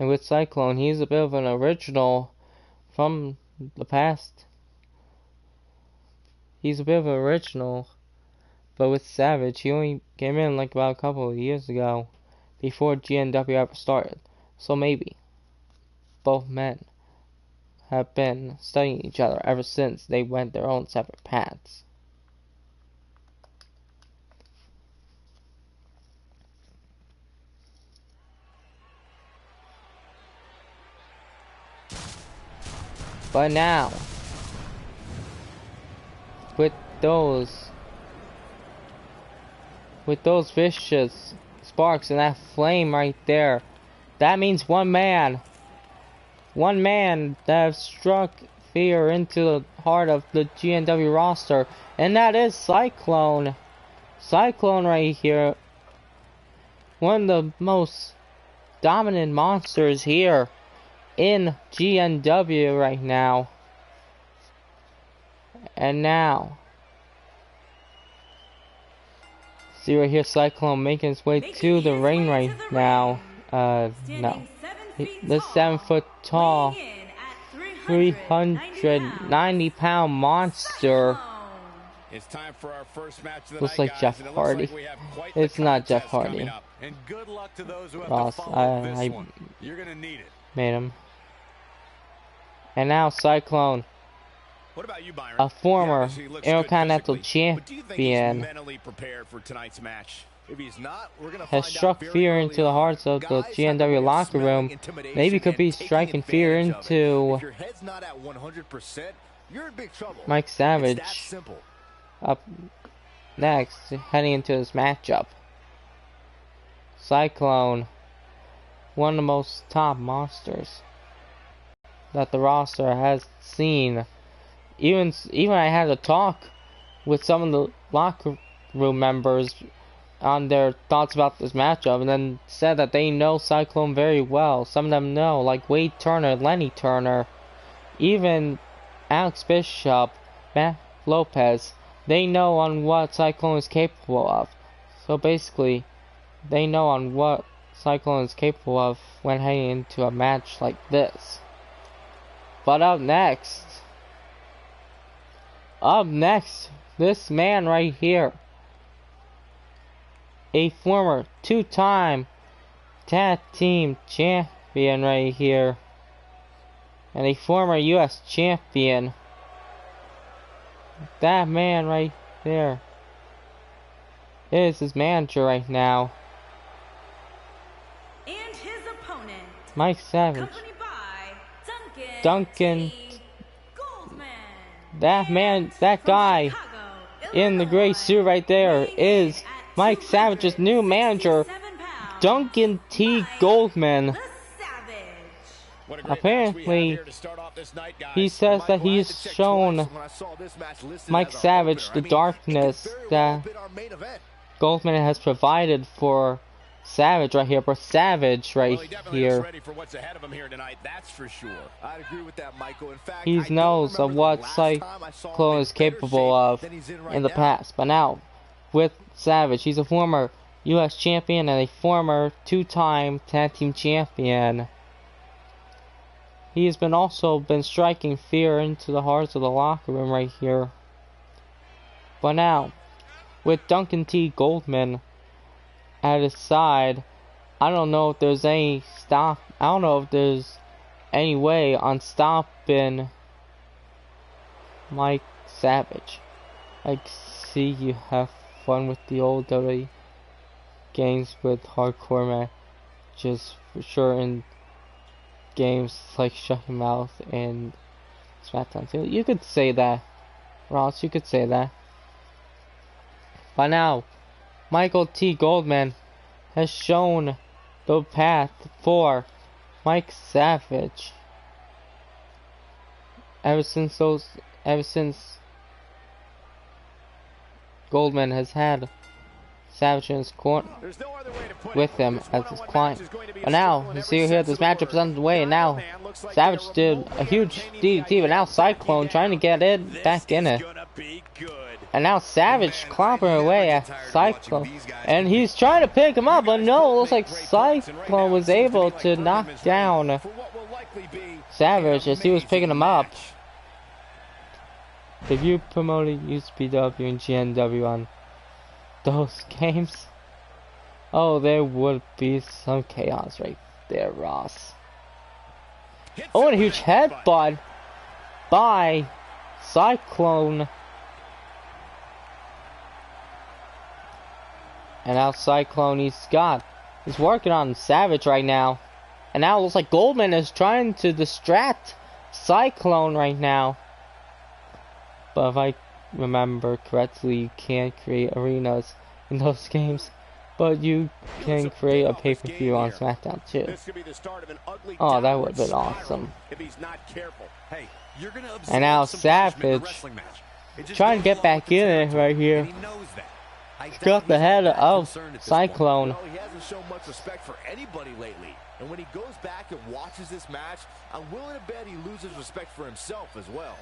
Speaker 1: And with Cyclone, he's a bit of an original from the past. He's a bit of an original. But with Savage, he only came in like about a couple of years ago, before GNW ever started. So maybe both men have been studying each other ever since they went their own separate paths. But now, with those vicious sparks and that flame right there, that means one man that has struck fear into the heart of the GNW roster, and that is Cyclone. Cyclone right here, one of the most dominant monsters here in GNW right now. And now, see right here, Cyclone making his way to the ring right now. No. This 7 foot tall, 390-pound monster.
Speaker 2: It's time for our first match of the
Speaker 1: looks
Speaker 2: night,
Speaker 1: like Jeff Hardy. It's not Jeff Hardy.
Speaker 3: And good luck to those who have
Speaker 1: Ross,
Speaker 3: to follow this one. You're gonna need it.
Speaker 1: Made him. And now Cyclone,
Speaker 2: What about you, Byron?
Speaker 1: a former
Speaker 2: Intercontinental
Speaker 1: Intercontinental champion,
Speaker 2: mentally prepared for tonight's match? If he's not, we're gonna
Speaker 1: has
Speaker 2: find
Speaker 1: struck
Speaker 2: out very
Speaker 1: fear
Speaker 2: early
Speaker 1: into the
Speaker 2: on.
Speaker 1: hearts of the
Speaker 2: Guys have
Speaker 1: GNW
Speaker 2: a way of
Speaker 1: locker
Speaker 2: smelling
Speaker 1: room.
Speaker 2: intimidation
Speaker 1: Maybe could be
Speaker 2: and taking
Speaker 1: striking fear
Speaker 2: advantage of it.
Speaker 1: into
Speaker 2: If your head's not at 100%, you're in big trouble.
Speaker 1: Mike
Speaker 2: It's
Speaker 1: Savage.
Speaker 2: that simple.
Speaker 1: Up next, heading into this matchup. Cyclone, one of the most top monsters that the roster has seen. Even I had a talk with some of the locker room members on their thoughts about this matchup, and then said that they know Cyclone very well. Some of them know, like Wade Turner, Lenny Turner, even Alex Bishop, Matt Lopez. They know on what Cyclone is capable of. So basically, they know on what Cyclone is capable of when heading into a match like this. But up next, this man right here, a former two-time tag team champion right here, and a former U.S. champion. That man right there is his manager right now.
Speaker 4: And his opponent,
Speaker 1: Mike Savage.
Speaker 4: accompanied by
Speaker 1: Duncan
Speaker 4: T. Goldman.
Speaker 1: That man, that guy in the gray suit right there is Mike Savage's new manager, Duncan T. Goldman. Apparently, he says that he's shown Mike Savage the darkness that Goldman has provided for Savage right here, He knows of what Cyclone is capable of in the past. But now, with Savage, he's a former U.S. champion and a former two-time tag team champion. He has also been striking fear into the hearts of the locker room right here. But now, with Duncan T. Goldman at his side, I don't know if there's any way on stopping Mike Savage. I see you have fun with the old WWE games with hardcore matches for sure, in games like Shut Your Mouth and SmackDown 2. You could say that, Ross, you could say that. By now, Michael T. Goldman has shown the path for Mike Savage. Ever since Goldman has had Savage in his corner with him as his client. But now, you see here, this matchup is underway, and now Savage did a huge DDT, but now Cyclone trying to get it back in it. And now Savage clomping away at Cyclone, and he's trying to pick him up, but no, it looks like Cyclone was able to knock down Savage as he was picking him up. If you promoted USPW and GNW on those games, oh, there would be some chaos right there, Ross. Oh, and a huge headbutt by Cyclone. And now Cyclone, he's working on Savage right now. And now it looks like Goldman is trying to distract Cyclone right now. But if I remember correctly, you can't create arenas in those games. But you can create a pay-per-view on SmackDown too. Oh, that would have been awesome. And now Savage trying to get back in it right here. Got the head of Cyclone.
Speaker 2: He hasn't shown much respect for anybody lately. And when he goes back and watches this match, I'm willing to bet he loses respect for himself as well.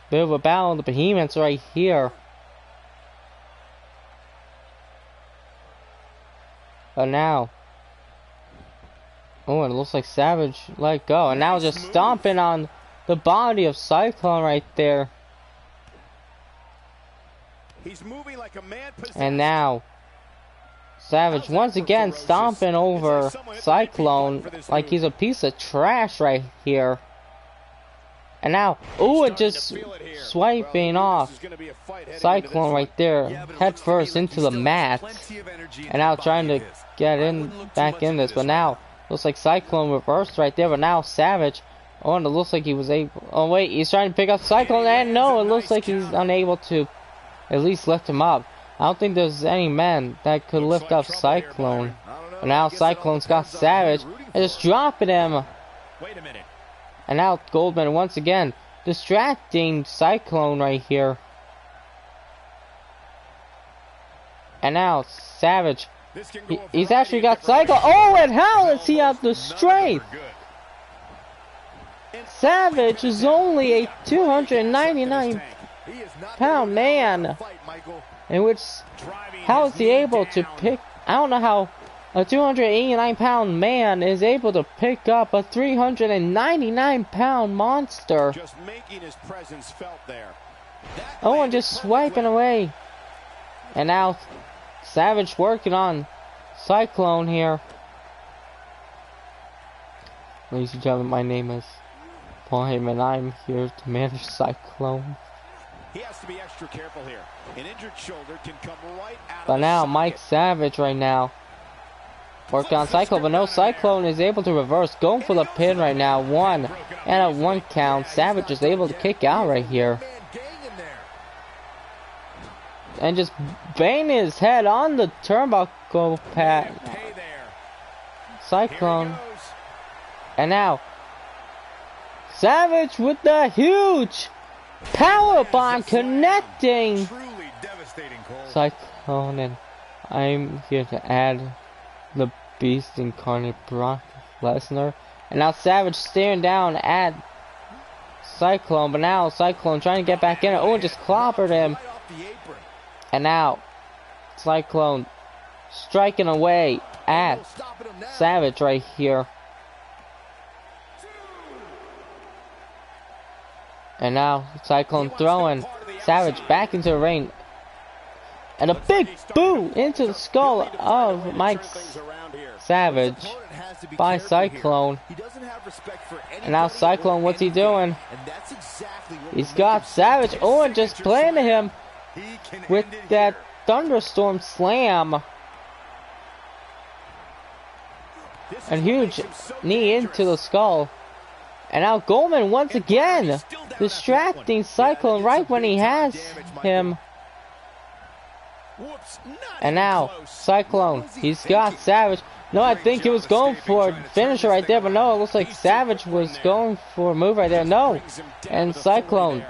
Speaker 1: Bit of a battle of the behemoths right here. But now, oh, and it looks like Savage let go, and now just stomping on the body of Cyclone right there.
Speaker 2: He's moving like a man possessed.
Speaker 1: And now Savage once again stomping over Cyclone like he's a piece of trash right here. And now, ooh, it just swiping off Cyclone right there, head first into the mat. And now trying to get back in this, but now looks like Cyclone reversed right there. But now Savage, oh, and it looks like he was able. Oh wait, he's trying to pick up Cyclone, and no, it looks like he's unable to at least lift him up. I don't think there's any man that could lift up Cyclone. But now Cyclone's got Savage and just dropping him.
Speaker 2: Wait a minute.
Speaker 1: And now Goldman once again distracting Cyclone right here. And now Savage, he's actually got Cycle. Oh, and how does he have the strength? Savage is only a 299-pound man, in which how is he able to pick? I don't know how a 289-pound man is able to pick up a 399-pound monster.
Speaker 2: Just making his presence felt there.
Speaker 1: Owen just swiping away. And now Savage working on Cyclone here. Ladies and gentlemen, my name is Paul Heyman. I'm here to manage Cyclone.
Speaker 2: He has to be extra careful here. An injured shoulder can come right out.
Speaker 1: But now Mike Savage right now working on Cyclone, but no, Cyclone is able to reverse, going for the pin right now. One and a 1 count. Savage is able to kick out right here. And just bang his head on the turnbuckle pad. Cyclone. And now Savage with the huge power bomb connecting Cyclone. And I'm here to add the Beast Incarnate Brock Lesnar. And now Savage staring down at Cyclone, but now Cyclone trying to get back in. Oh, just clobbered him. And now Cyclone striking away at Savage right here. And now Cyclone throwing Savage back into the ring. And a big boo into the skull of Mike Savage by Cyclone. And now Cyclone, what's he doing? He's got Savage. Oh, and just playing to him with that thunderstorm slam. And huge knee into the skull. And now Goldman once again distracting Cyclone right when he has him. And now Cyclone, he's got Savage. No, I think he was going for a finisher right there, but no, it looks like Savage was going for a move right there. No, and Cyclone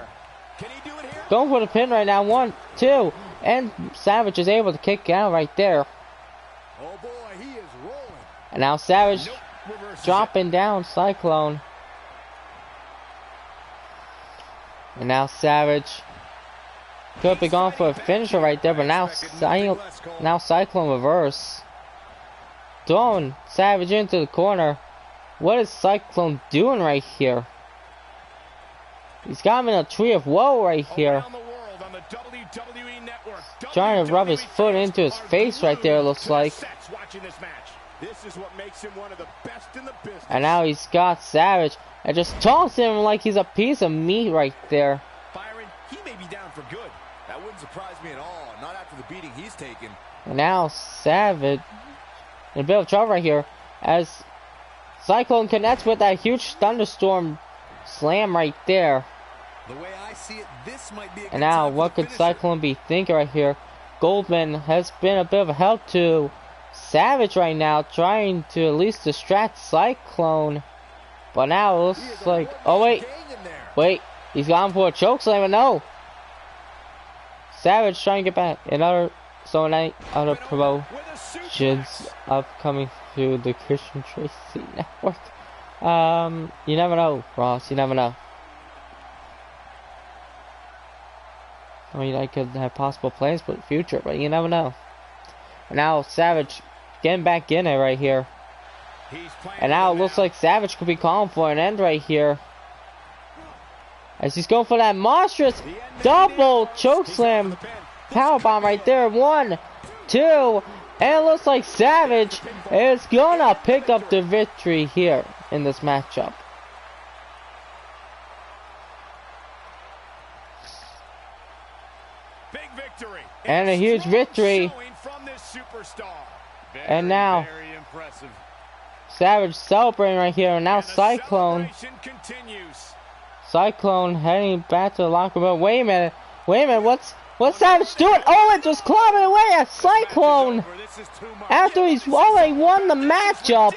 Speaker 1: going for the pin right now. 1, 2, and Savage is able to kick out right there. And now Savage dropping down Cyclone. And now Savage could be going for a finisher right there, but now Cyclone reverse. Throwing Savage into the corner. What is Cyclone doing right here? He's got him in a tree of woe right here. Trying to rub his foot into his face right there, it looks like. And now he's got Savage and just tossed him like he's a piece of meat right there.
Speaker 2: Byron, he may be down for good. That wouldn't surprise me at all. Not after the beating he's taken.
Speaker 1: And now Savage in a bit of trouble right here as Cyclone connects with that huge thunderstorm slam right there.
Speaker 3: The way I see it, this might be a
Speaker 1: and now what could Cyclone be thinking right here? Goldman has been a bit of a help to Savage right now, trying to at least distract Cyclone. But now it looks like, oh wait, he's gone for a chokeslam, and no. Savage trying to get back. Another other promotions upcoming through the Christian Tracy Network. You never know, Ross. You never know. I mean, I could have possible plans for the future, but you never know. And now Savage getting back in it right here. And now it looks like Savage could be calling for an end right here. As he's going for that monstrous double chokeslam powerbomb right there. 1, 2, and it looks like Savage is gonna pick up the victory here in this matchup.
Speaker 2: Big victory.
Speaker 1: And a huge victory. And now Savage celebrating right here. And now Cyclone heading back to the locker room. Wait a minute, what's Savage doing? Oh, it just clobbing away at Cyclone after he's already won the matchup.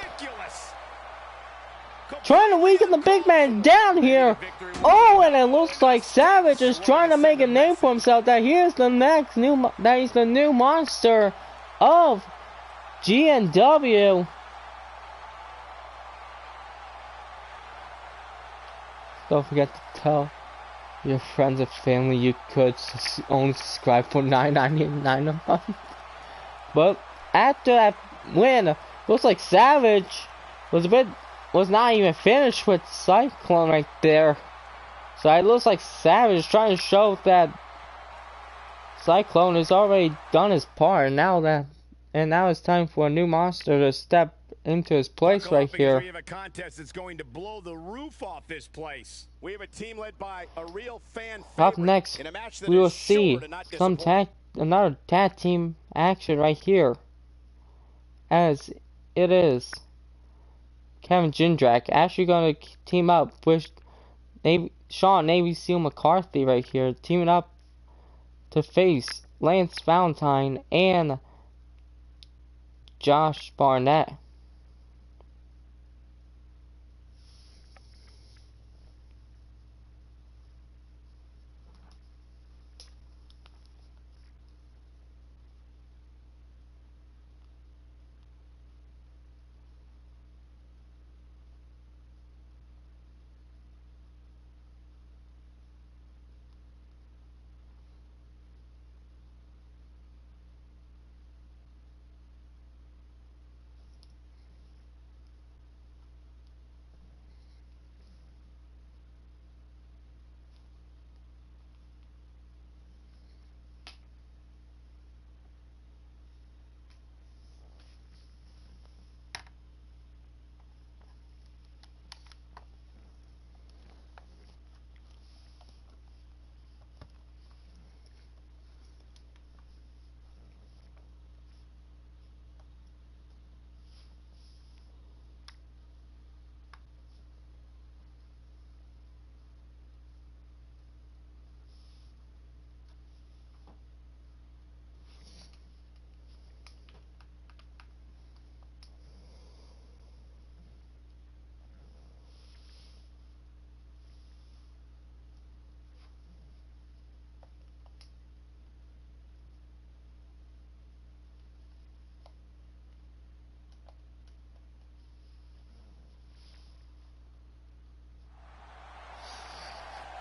Speaker 1: trying to weaken the big man down here. Oh, and it looks like Savage is trying to make a name for himself. That he's the new monster of GNW. Don't forget to tell your friends and family you could only subscribe for $9.99 a month. But after that win, looks like Savage was not even finished with Cyclone right there. So it looks like Savage is trying to show that Cyclone has already done his part, and now it's time for a new monster to step into his place right here.
Speaker 6: We have a contest that's going to blow the roof off this place. We have a team led by a real fan favorite.
Speaker 1: Up next, we will see another tag team action right here, as it is Kevin Jindrak actually going to team up with Sean Navy Seal McCarthy right here, teaming up to face Lance Valentine and Josh Barnett.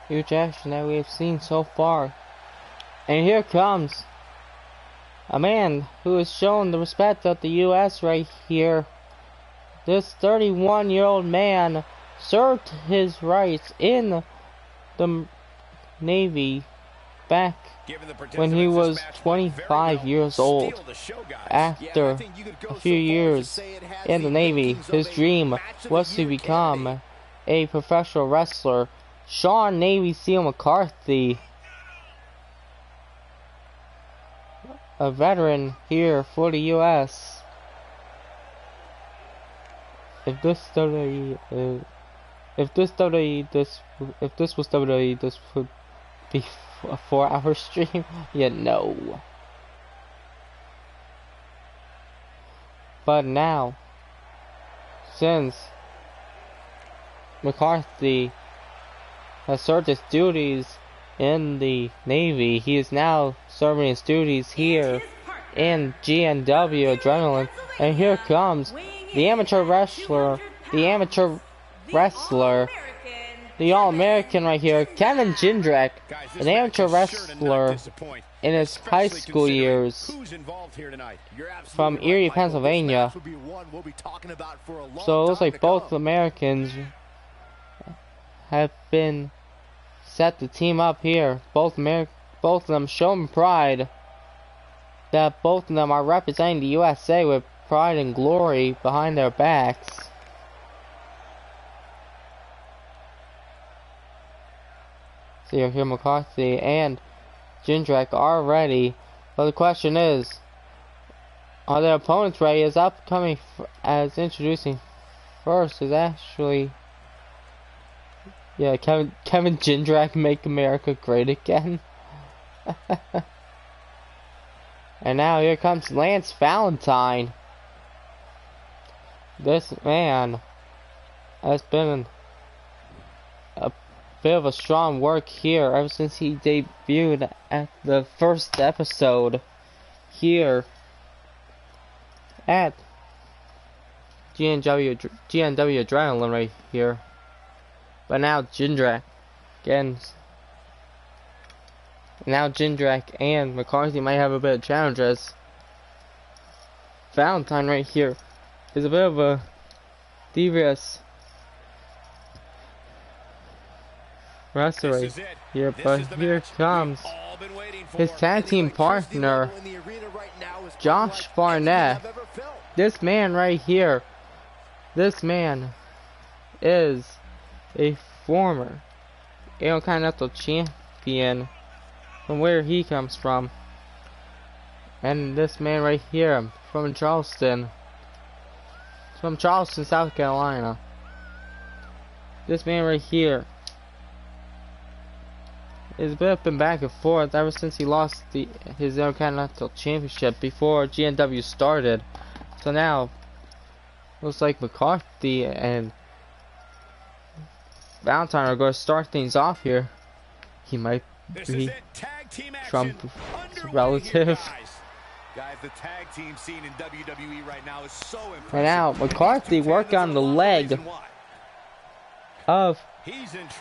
Speaker 1: Huge action that we have seen so far. And here comes a man who is showing the respect of the U.S. right here. This 31-year-old man served his rights in the Navy back when he was 25 years old. After a few years in the Navy, his dream was to become a professional wrestler. Sean Navy Seal McCarthy, a veteran here for the U.S. If this was WWE, this would be a 4-hour stream. Yeah, no. But now, since McCarthy has served his duties in the Navy, he is now serving his duties here in GNW Adrenaline. And here comes the amateur wrestler, the All-American right here, Kevin Jindrak, an amateur wrestler in his high school years from Erie, Pennsylvania. So it looks like both Americans have been set to team up here. Both of them showing pride that both of them are representing the USA with pride and glory behind their backs. So here McCarthy and Jindrak are ready, but the question is, are their opponents ready? As upcoming as introducing first is actually, yeah, Kevin Jindrak, Make America Great Again. And now here comes Lance Valentine. This man It's been a bit of a strong work here ever since he debuted at the first episode here at GNW Adrenaline right here. But now Jindrak and McCarthy might have a bit of challenge, as Valentine right here is a bit of a devious wrestler right here, but here comes his tag team partner, Josh Barnett. This man right here, this man is a former Intercontinental Champion from where he comes from. And this man right here from Charleston, South Carolina. This man right here is a bit up and back and forth ever since he lost his Intercontinental Championship before GNW started. So now, looks like McCarthy and Valentine are going to start things off here. He might be Trump's relative.
Speaker 5: Guys, the tag team scene in WWE right now is so impressive.
Speaker 1: And now McCarthy worked on the leg of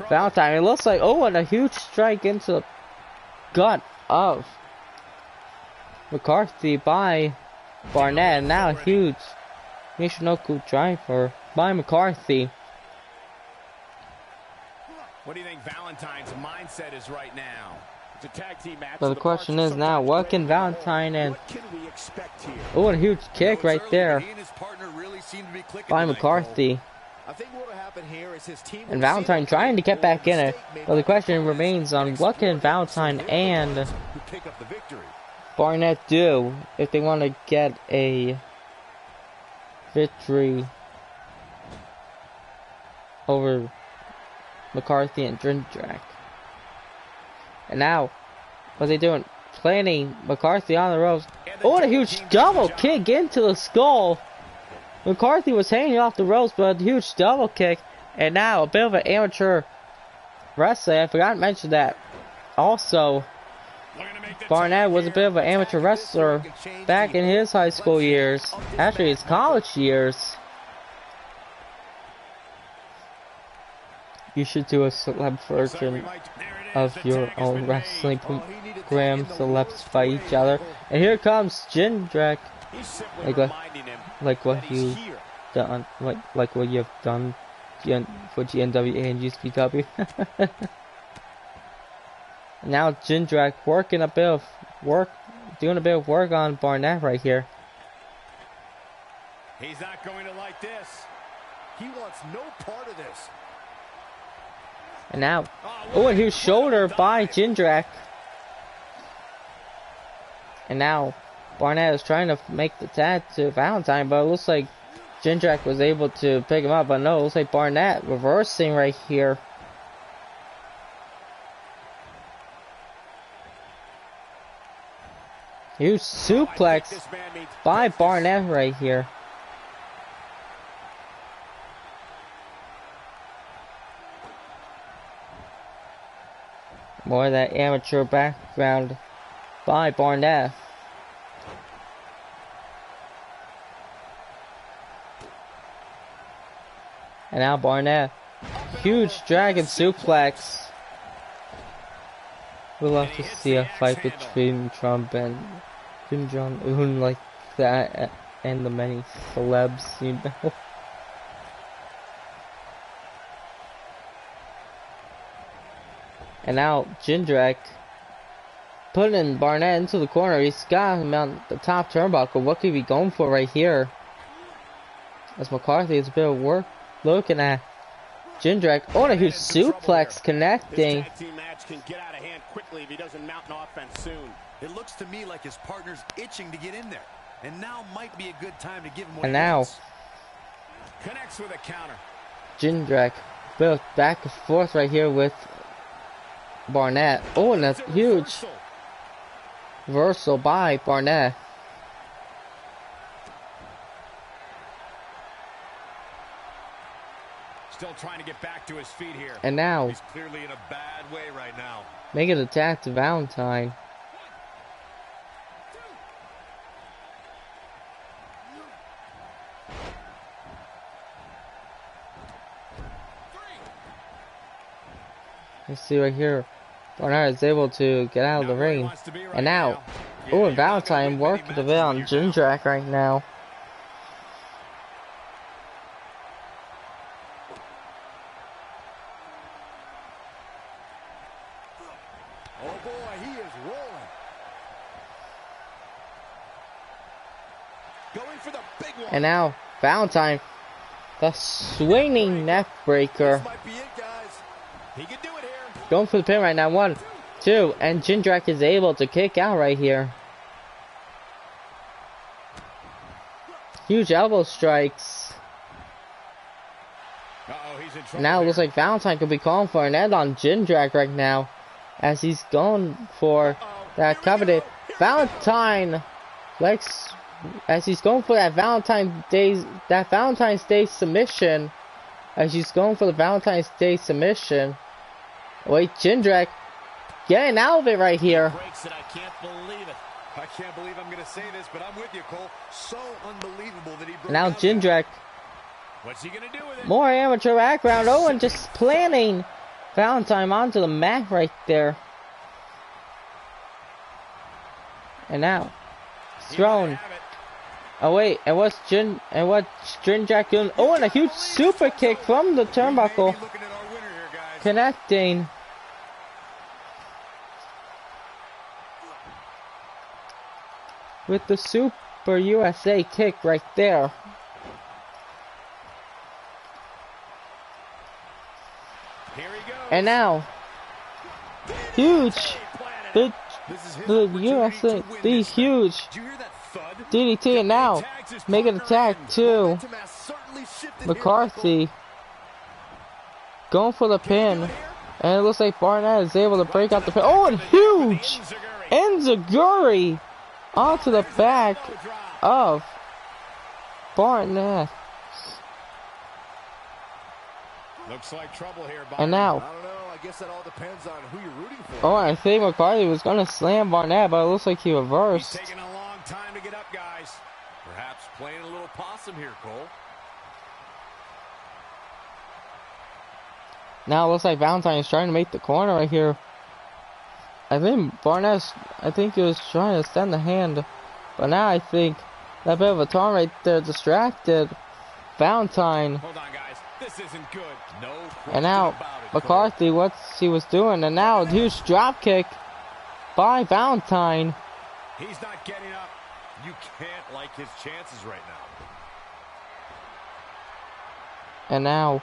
Speaker 1: Valentine. It looks like, oh, and a huge strike into the gut of McCarthy by Barnett. And now a huge Michinoku driver by McCarthy.
Speaker 6: What do you think Valentine's mindset is right now? It's a tag team match.
Speaker 1: So the question is now, what can Valentine and... Oh, and a huge kick right there by McCarthy. And Valentine trying to get back in it. But the question remains on what can Valentine and Barnett do if they want to get a victory over McCarthy and Jindrak. And now, what are they doing? Planting McCarthy on the ropes. Oh, and a huge double kick into the skull. McCarthy was hanging off the ropes, but a huge double kick. And now, a bit of an amateur wrestler. I forgot to mention that. Also, Barnett was a bit of an amateur wrestler back in his high school years. Actually, his college years. You should do a celeb version of your own wrestling program. Celebs fight each other. And here comes Jindrak. Like what you done, like what you have done for GNW and GSPW. Now Jindrak doing a bit of work on Barnett right here.
Speaker 6: He's not going to like this. He wants no part of this.
Speaker 1: And now, oh, a huge shoulder by Jindrak. And now, Barnett is trying to make the tag to Valentine, but it looks like Jindrak was able to pick him up. But no, it looks like Barnett reversing right here. Huge suplex by Barnett right here. More of that amateur background by Barnett. And now Barnett. Huge dragon suplex. We'll love to see a fight between Trump and Kim Jong-un like that, and the many celebs, you know. And now Jindrak putting Barnett into the corner. He's got him on the top turnbuckle. What could he be going for right here? As McCarthy is a bit of work looking at Jindrak. Oh, and a huge suplex connecting.
Speaker 6: This tag team match can get out of hand quickly if he doesn't mount an offense soon.
Speaker 5: It looks to me like his partner's itching to get in there, and now might be a good time to give him what
Speaker 1: And
Speaker 5: he
Speaker 1: now
Speaker 5: wants.
Speaker 6: Connects with a counter.
Speaker 1: Jindrak built back and forth right here with Barnett. Oh, and a huge reversal by Barnett.
Speaker 6: Still trying to get back to his feet here.
Speaker 1: And now,
Speaker 5: He's clearly in a bad way right now.
Speaker 1: make an attack to Valentine. Let's see right here. Barnett is able to get out of the ring. And now, oh, and Valentine working a bit on Jindrak right now.
Speaker 5: Oh boy, he is rolling. Going for the big one.
Speaker 1: And now, Valentine, the swinging neck breaker.
Speaker 5: This might be it, guys. He can do it here.
Speaker 1: Going for the pin right now. 1, 2, and Jindrak is able to kick out right here. Huge elbow strikes.
Speaker 6: He's in trouble.
Speaker 1: Now it looks like Valentine could be calling for an end on Jindrak right now, as he's going for that coveted Valentine Lex, as he's going for that Valentine's Day submission. As he's going for the Valentine's Day submission. Wait, Jindrak getting out of it right here.
Speaker 5: Breaks it. I can't believe it. I can't believe I'm going to say this, but I'm with you, Cole. So unbelievable that he broke
Speaker 1: And now
Speaker 5: out.
Speaker 1: Jindrak,
Speaker 6: What's he gonna do with it?
Speaker 1: more amateur background. Oh, and just planting Valentine onto the mat right there. And now, it's thrown. Oh wait, and what's Jindrak doing? Oh, and a huge super kick from the turnbuckle,
Speaker 5: Looking at our winner here, guys.
Speaker 1: connecting. With the Super USA kick right there.
Speaker 6: Here he goes.
Speaker 1: And now, huge, the
Speaker 5: This is his
Speaker 1: the
Speaker 5: opportunity
Speaker 1: USA,
Speaker 5: to win
Speaker 1: the
Speaker 5: this thing.
Speaker 1: huge
Speaker 5: Did you hear that thud?
Speaker 1: DDT, and now make an attack to
Speaker 5: Momentum has certainly shifted here,
Speaker 1: McCarthy, going for the pin, and it looks like Barnett is able to break out the pin. Oh, and huge Enziguri onto the back of Barnett.
Speaker 6: Looks like trouble here, Bob.
Speaker 1: And now,
Speaker 5: I don't know. I guess that all depends on who you're rooting for.
Speaker 1: oh, I think McCarthy was going to slam Barnett, but it looks like he
Speaker 6: He's
Speaker 1: reversed.
Speaker 6: taking a long time to get up, guys.
Speaker 3: Perhaps playing a little possum here, Cole.
Speaker 1: Now it looks like Valentine is trying to make the corner right here. I think he was trying to extend the hand, but now I think that bit of a taunt right there distracted Valentine.
Speaker 6: Hold on, guys. This isn't good.
Speaker 3: No question
Speaker 1: And now
Speaker 3: about it,
Speaker 1: McCarthy, what he was doing, and now a huge drop kick by Valentine.
Speaker 6: He's not getting up.
Speaker 3: Cole. You can't like his chances right now.
Speaker 1: And now,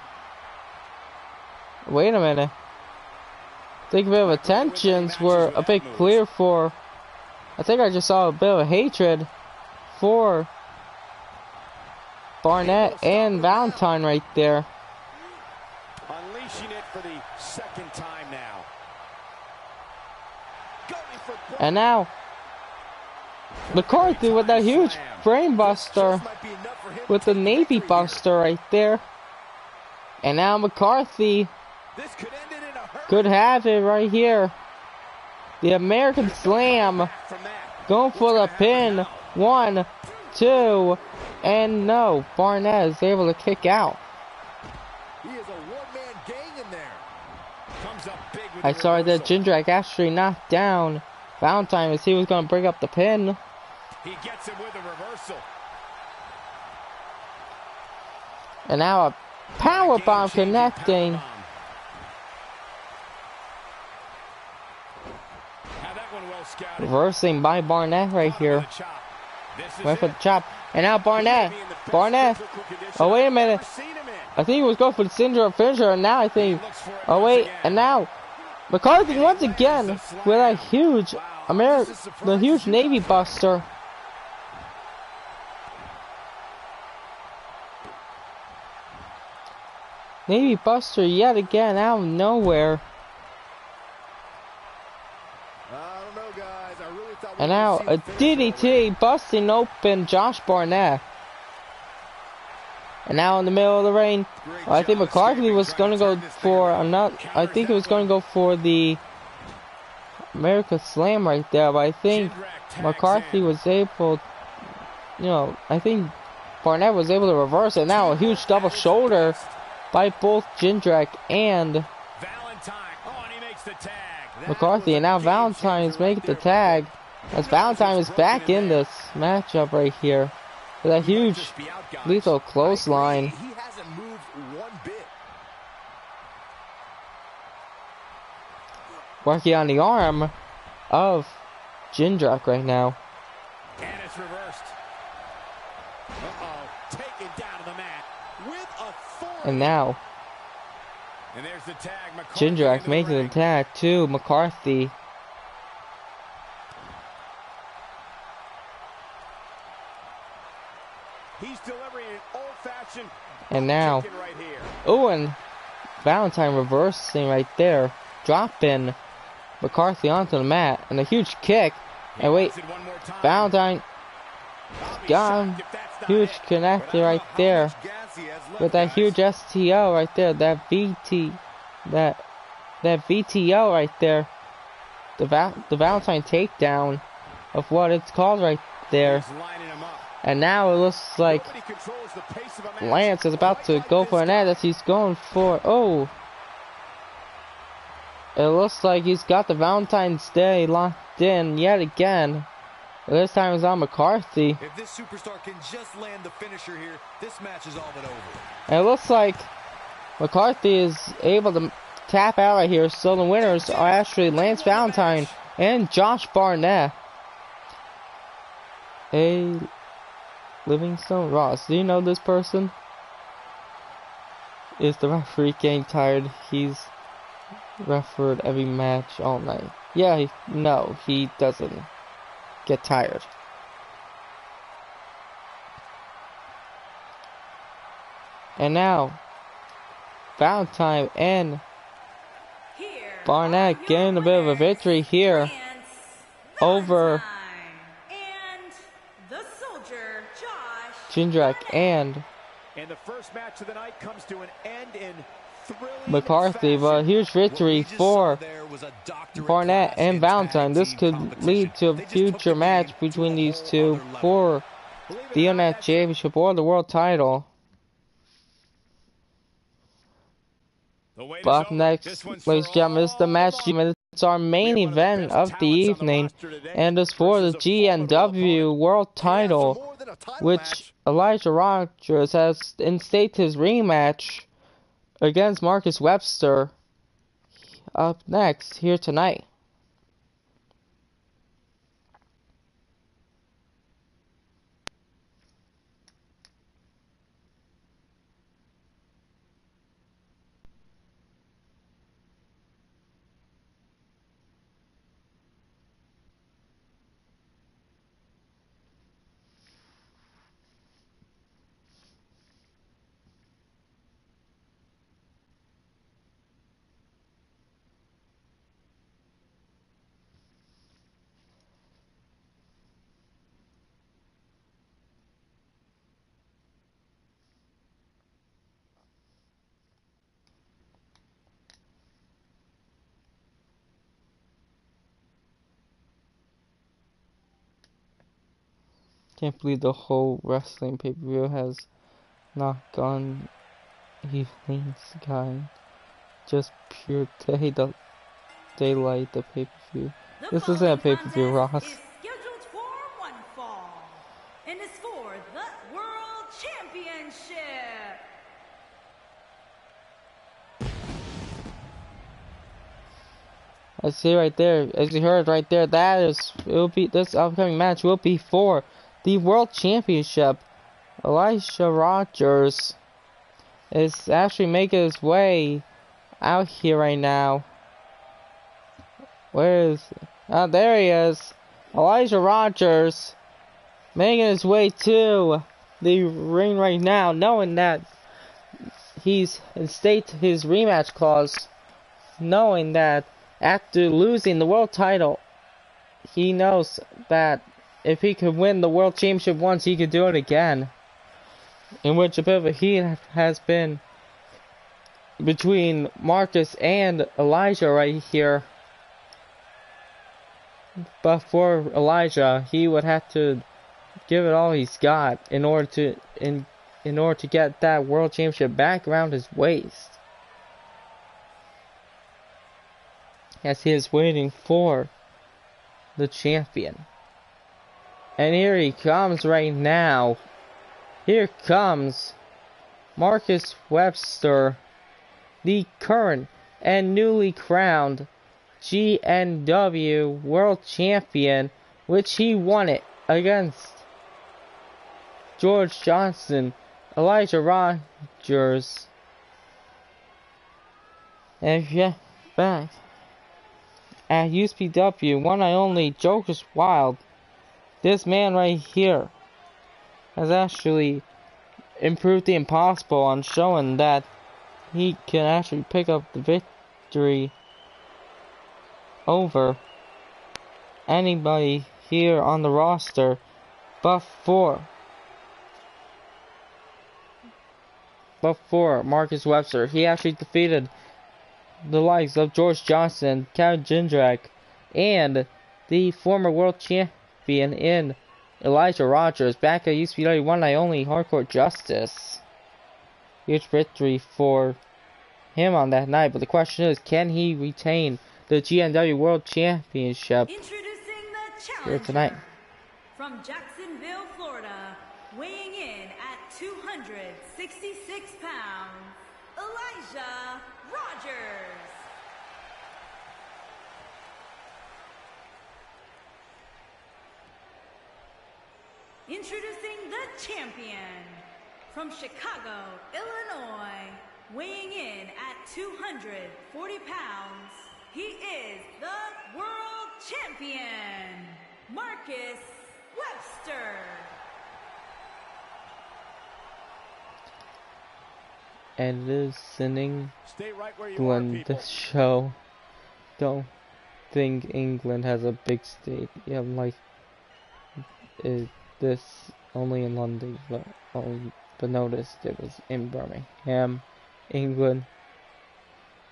Speaker 1: wait a minute. I think a bit of attentions were a bit clear for. I think I just saw a bit of hatred for Barnett and Valentine right there.
Speaker 6: Unleashing it for the second time now. Going for
Speaker 1: And now, McCarthy with that huge frame buster,
Speaker 5: Might be enough for him
Speaker 1: with
Speaker 5: to
Speaker 1: the
Speaker 5: take
Speaker 1: Navy
Speaker 5: victory here.
Speaker 1: buster right there. And now McCarthy
Speaker 5: This could end it in a hurry.
Speaker 1: could have it right here. The American Slam
Speaker 6: from that.
Speaker 1: going for the pin. 1, 2, and no. Barnett is able to kick out.
Speaker 5: He is a one-man gang in there.
Speaker 6: Comes up big with
Speaker 1: I
Speaker 6: the
Speaker 1: saw that
Speaker 6: reversal.
Speaker 1: Jindrak actually knocked down Valentine as he was going to bring up the pin.
Speaker 6: He gets it with a reversal.
Speaker 1: And now a power bomb
Speaker 6: Game-changing
Speaker 1: connecting.
Speaker 6: powerbomb. Had that one well scouted.
Speaker 1: Reversing by Barnett right
Speaker 6: Caught him
Speaker 1: here.
Speaker 6: with a chop. This is
Speaker 1: Went for
Speaker 6: it.
Speaker 1: the chop. And now Barnett.
Speaker 6: He may be in the best
Speaker 1: Barnett.
Speaker 6: physical condition
Speaker 1: Oh, wait a
Speaker 6: I've
Speaker 1: minute.
Speaker 6: ever seen him in.
Speaker 1: I think he was going for the syndrome finisher, and now I think.
Speaker 6: He looks for it
Speaker 1: Oh,
Speaker 6: once
Speaker 1: wait.
Speaker 6: again.
Speaker 1: And now McCarthy once again with a huge the huge Navy buster. Navy buster yet again out of nowhere.
Speaker 5: I don't know, guys. I really thought we
Speaker 1: And
Speaker 5: were
Speaker 1: now
Speaker 5: gonna
Speaker 1: a
Speaker 5: see the finish already.
Speaker 1: DDT busting open Josh Barnett. And now in the middle of the ring, I think McCarthy was going to go for another. I think it was going to go for the America Slam right there, but I think McCarthy was able, I think Barnett was able to reverse it. Now a huge double shoulder by both Jindrak and McCarthy, and now Valentine is making the tag, as Valentine is back in this matchup right here with a huge lethal clothesline.
Speaker 2: He hasn't moved one bit.
Speaker 1: Working on the arm of Jindrak right now.
Speaker 6: And it's reversed. Taken down to the mat with authority.
Speaker 1: And now
Speaker 6: And there's the tag. McCarthy
Speaker 1: Jindrak making the tag to McCarthy.
Speaker 6: He's delivering an old-fashioned
Speaker 1: And now,
Speaker 6: right here.
Speaker 1: oh, and Valentine reversing right there, dropping McCarthy onto the mat, and a huge kick. And wait, Valentine got huge connector right there with that huge STO right there, that VTO right there, the Valentine takedown of what it's called right there. And now it looks like Lance is about to go for an ad as he's going for, oh, it looks like he's got the Valentine's Day locked in yet again. This time it's on McCarthy.
Speaker 5: If this superstar can just land the finisher here, this match is all but over.
Speaker 1: And it looks like McCarthy is able to tap out right here, so the winners are actually Lance Valentine and Josh Barnett. Hey, Livingstone Ross, do you know this person? Is the referee getting tired? He's refereed every match all night. Yeah, no, he doesn't get tired. And now, Valentine and Barnett getting a bit of a victory here over Jindrak and
Speaker 6: the first match of the night comes to an end in
Speaker 1: McCarthy, but a huge victory for Barnett and Valentine. This could lead to a future match between these two for the Internet Championship or the World Title. But up next, ladies and gentlemen, is the match. It's our main event of the evening, and it's for the GNW World Title, which Elijah Rogers has instated his rematch against Marcus Webster up next here tonight. Can't believe the whole wrestling pay-per-view has not gone evenings, guy. Just pure daylight, the pay-per-view. This isn't a pay-per-view, Ross.
Speaker 4: Is scheduled for one fall, and is for the World Championship.
Speaker 1: I see right there, as you heard right there, this upcoming match will be for the World Championship. Elijah Rogers is actually making his way out here right now. Where is he? Oh, there he is. Elijah Rogers making his way to the ring right now, knowing that he's instated his rematch clause, knowing that after losing the world title, he knows that if he could win the World Championship once, he could do it again. in which a bit of a heat has been between Marcus and Elijah right here. But for Elijah, he would have to give it all he's got in order to get that world championship back around his waist, as he is waiting for the champion. And here he comes right now. Here comes Marcus Webster, the current and newly crowned GNW World Champion, which he won it against George Johnson, Elijah Rogers. And yeah, back at USPW, one and only Joker's Wild. This man right here has actually improved the impossible on showing that he can actually pick up the victory over anybody here on the roster but for Marcus Webster. He actually defeated the likes of George Johnson, Cal Jindrak, and the former world champion in Elijah Rogers back at USPW, one and only Hardcore Justice. Huge victory for him on that night, but the question is, can he retain the GNW World Championship here tonight?
Speaker 4: From Jacksonville, Florida, weighing in at 266 pounds, Elijah Rogers. Introducing the champion from Chicago, Illinois, weighing in at 240 pounds, he is the world champion, Marcus Webster.
Speaker 1: And listening when this show, don't think England has a big stadium like this, only in London, but noticed it was in Birmingham, England,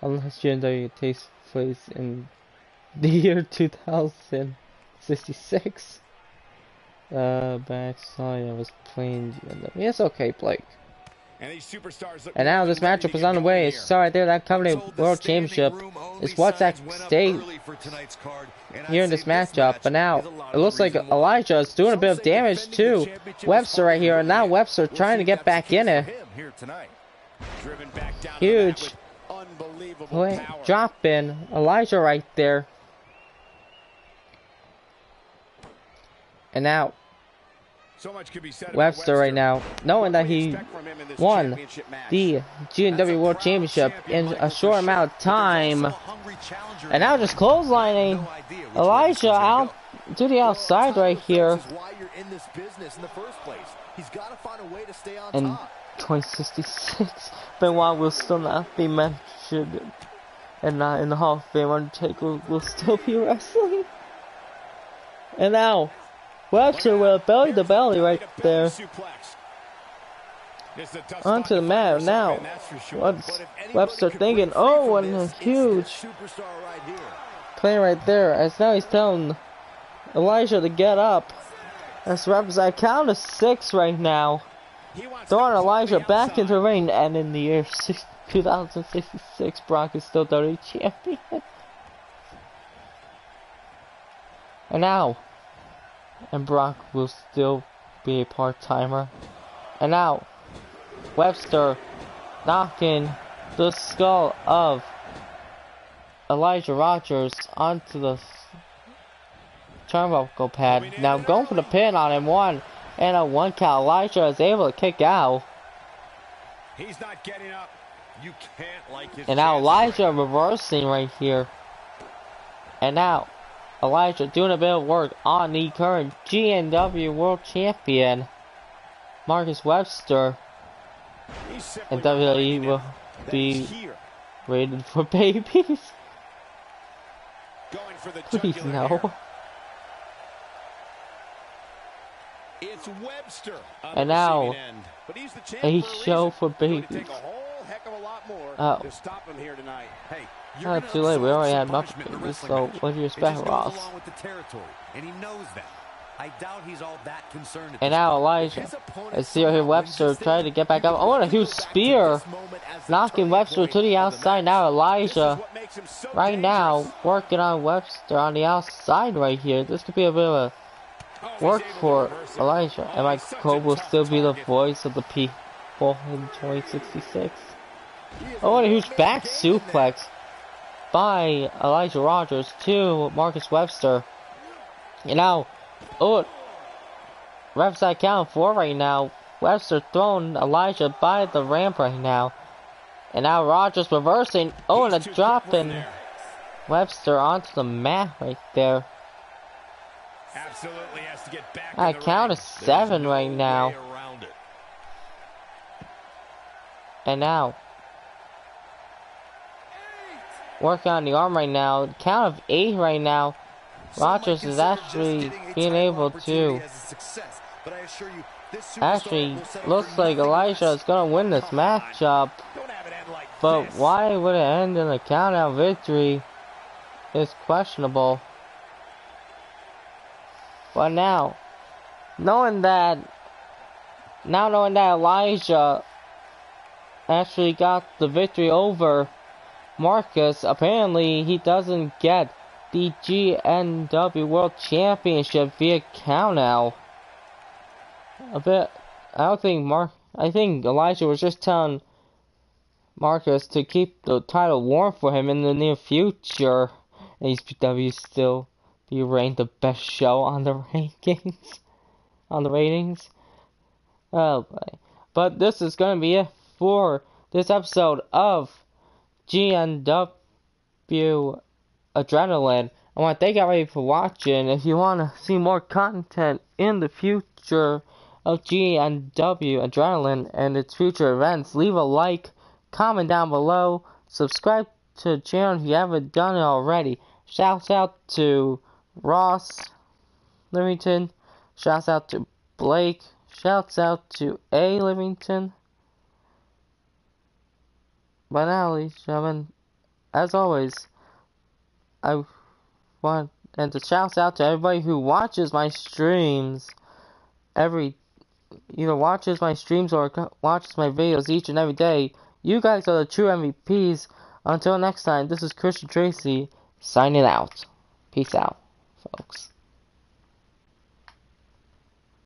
Speaker 1: unless GNW takes place in the year 2066. Back, sorry, I was playing GNW. It's okay, Blake. And now this matchup is on the way. So right there, that Company World Championship is what's at stake here in this matchup. But now it looks like Elijah is doing a bit of damage to Webster right here, and now Webster trying to get back in it. Huge drop in Elijah right there. And now Webster right now, knowing that he won the GNW World Championship in a short amount of time, and now just clotheslining Elijah out to the outside right here. And 2066, Benoit will still not be mentioned, and not in the Hall of Fame. Undertaker will still be wrestling. And now Webster will belly to belly right there onto the mat. Now what's Webster thinking? Oh, and a huge play right there, as now he's telling Elijah to get up. That's represent count of 6 right now, throwing Elijah back into the ring. And in the year 2066, Brock is still WWE champion. And now, and Brock will still be a part-timer. And now, Webster knocking the skull of Elijah Rogers onto the turnbuckle pad. Now going for the pin on him, 1 and a 1 count. Elijah is able to kick out.
Speaker 6: He's not getting up. You can't like his.
Speaker 1: And now Elijah reversing right here. And now Elijah doing a bit of work on the current GNW World Champion, Marcus Webster. And WWE will be rated for babies. Please no.
Speaker 6: It's Webster.
Speaker 1: And now,
Speaker 6: But he's the champ
Speaker 1: a
Speaker 6: for a
Speaker 1: show
Speaker 6: reason.
Speaker 1: for babies.
Speaker 6: Take a whole heck of a lot more
Speaker 1: Oh.
Speaker 6: to stop him here tonight.
Speaker 3: Hey,
Speaker 1: Not too late. We already had enough of this, so what do you expect, Ross?
Speaker 5: Along with the territory, and he knows that. I doubt he's all that concerned.
Speaker 1: And now Elijah. I see here Webster trying to get back up. Oh, and a huge spear, knocking Webster to the outside. Now Elijah, right now, working on Webster on the outside right here. This could be a bit of a work for Elijah. And Mike Cole will still be the voice of the people in 2066. Oh, and a huge back suplex by Elijah Rogers to Marcus Webster. And now, oh, ref's at count 4 right now. Webster throwing Elijah by the ramp right now. And now Rogers reversing. Oh, and a dropping Webster onto the mat right there.
Speaker 6: absolutely has to get back.
Speaker 1: At count of 7 right now. And now, working on the arm right now. Count of 8 right now. Rogers is actually being able to. Actually, looks like Elijah is going to win this matchup. But why would it end in a count-out victory is questionable. But now, knowing that Elijah actually got the victory over Marcus, apparently he doesn't get the GNW World Championship via countout. I think Elijah was just telling Marcus to keep the title warm for him in the near future. HPW still be ranked the best show on the rankings, on the ratings. Oh boy. But this is gonna be it for this episode of GNW Adrenaline. I want to thank everybody for watching. If you want to see more content in the future of GNW Adrenaline and its future events, leave a like, comment down below, subscribe to the channel if you haven't done it already. Shouts out to Ross Livington, shouts out to Blake, shouts out to A. Livington. But now, ladies and gentlemen, as always, I want to shout out to everybody who watches my streams either watches my streams or watches my videos each and every day. You guys are the true MVPs. Until next time, this is Christian Tracy signing out. Peace out, folks.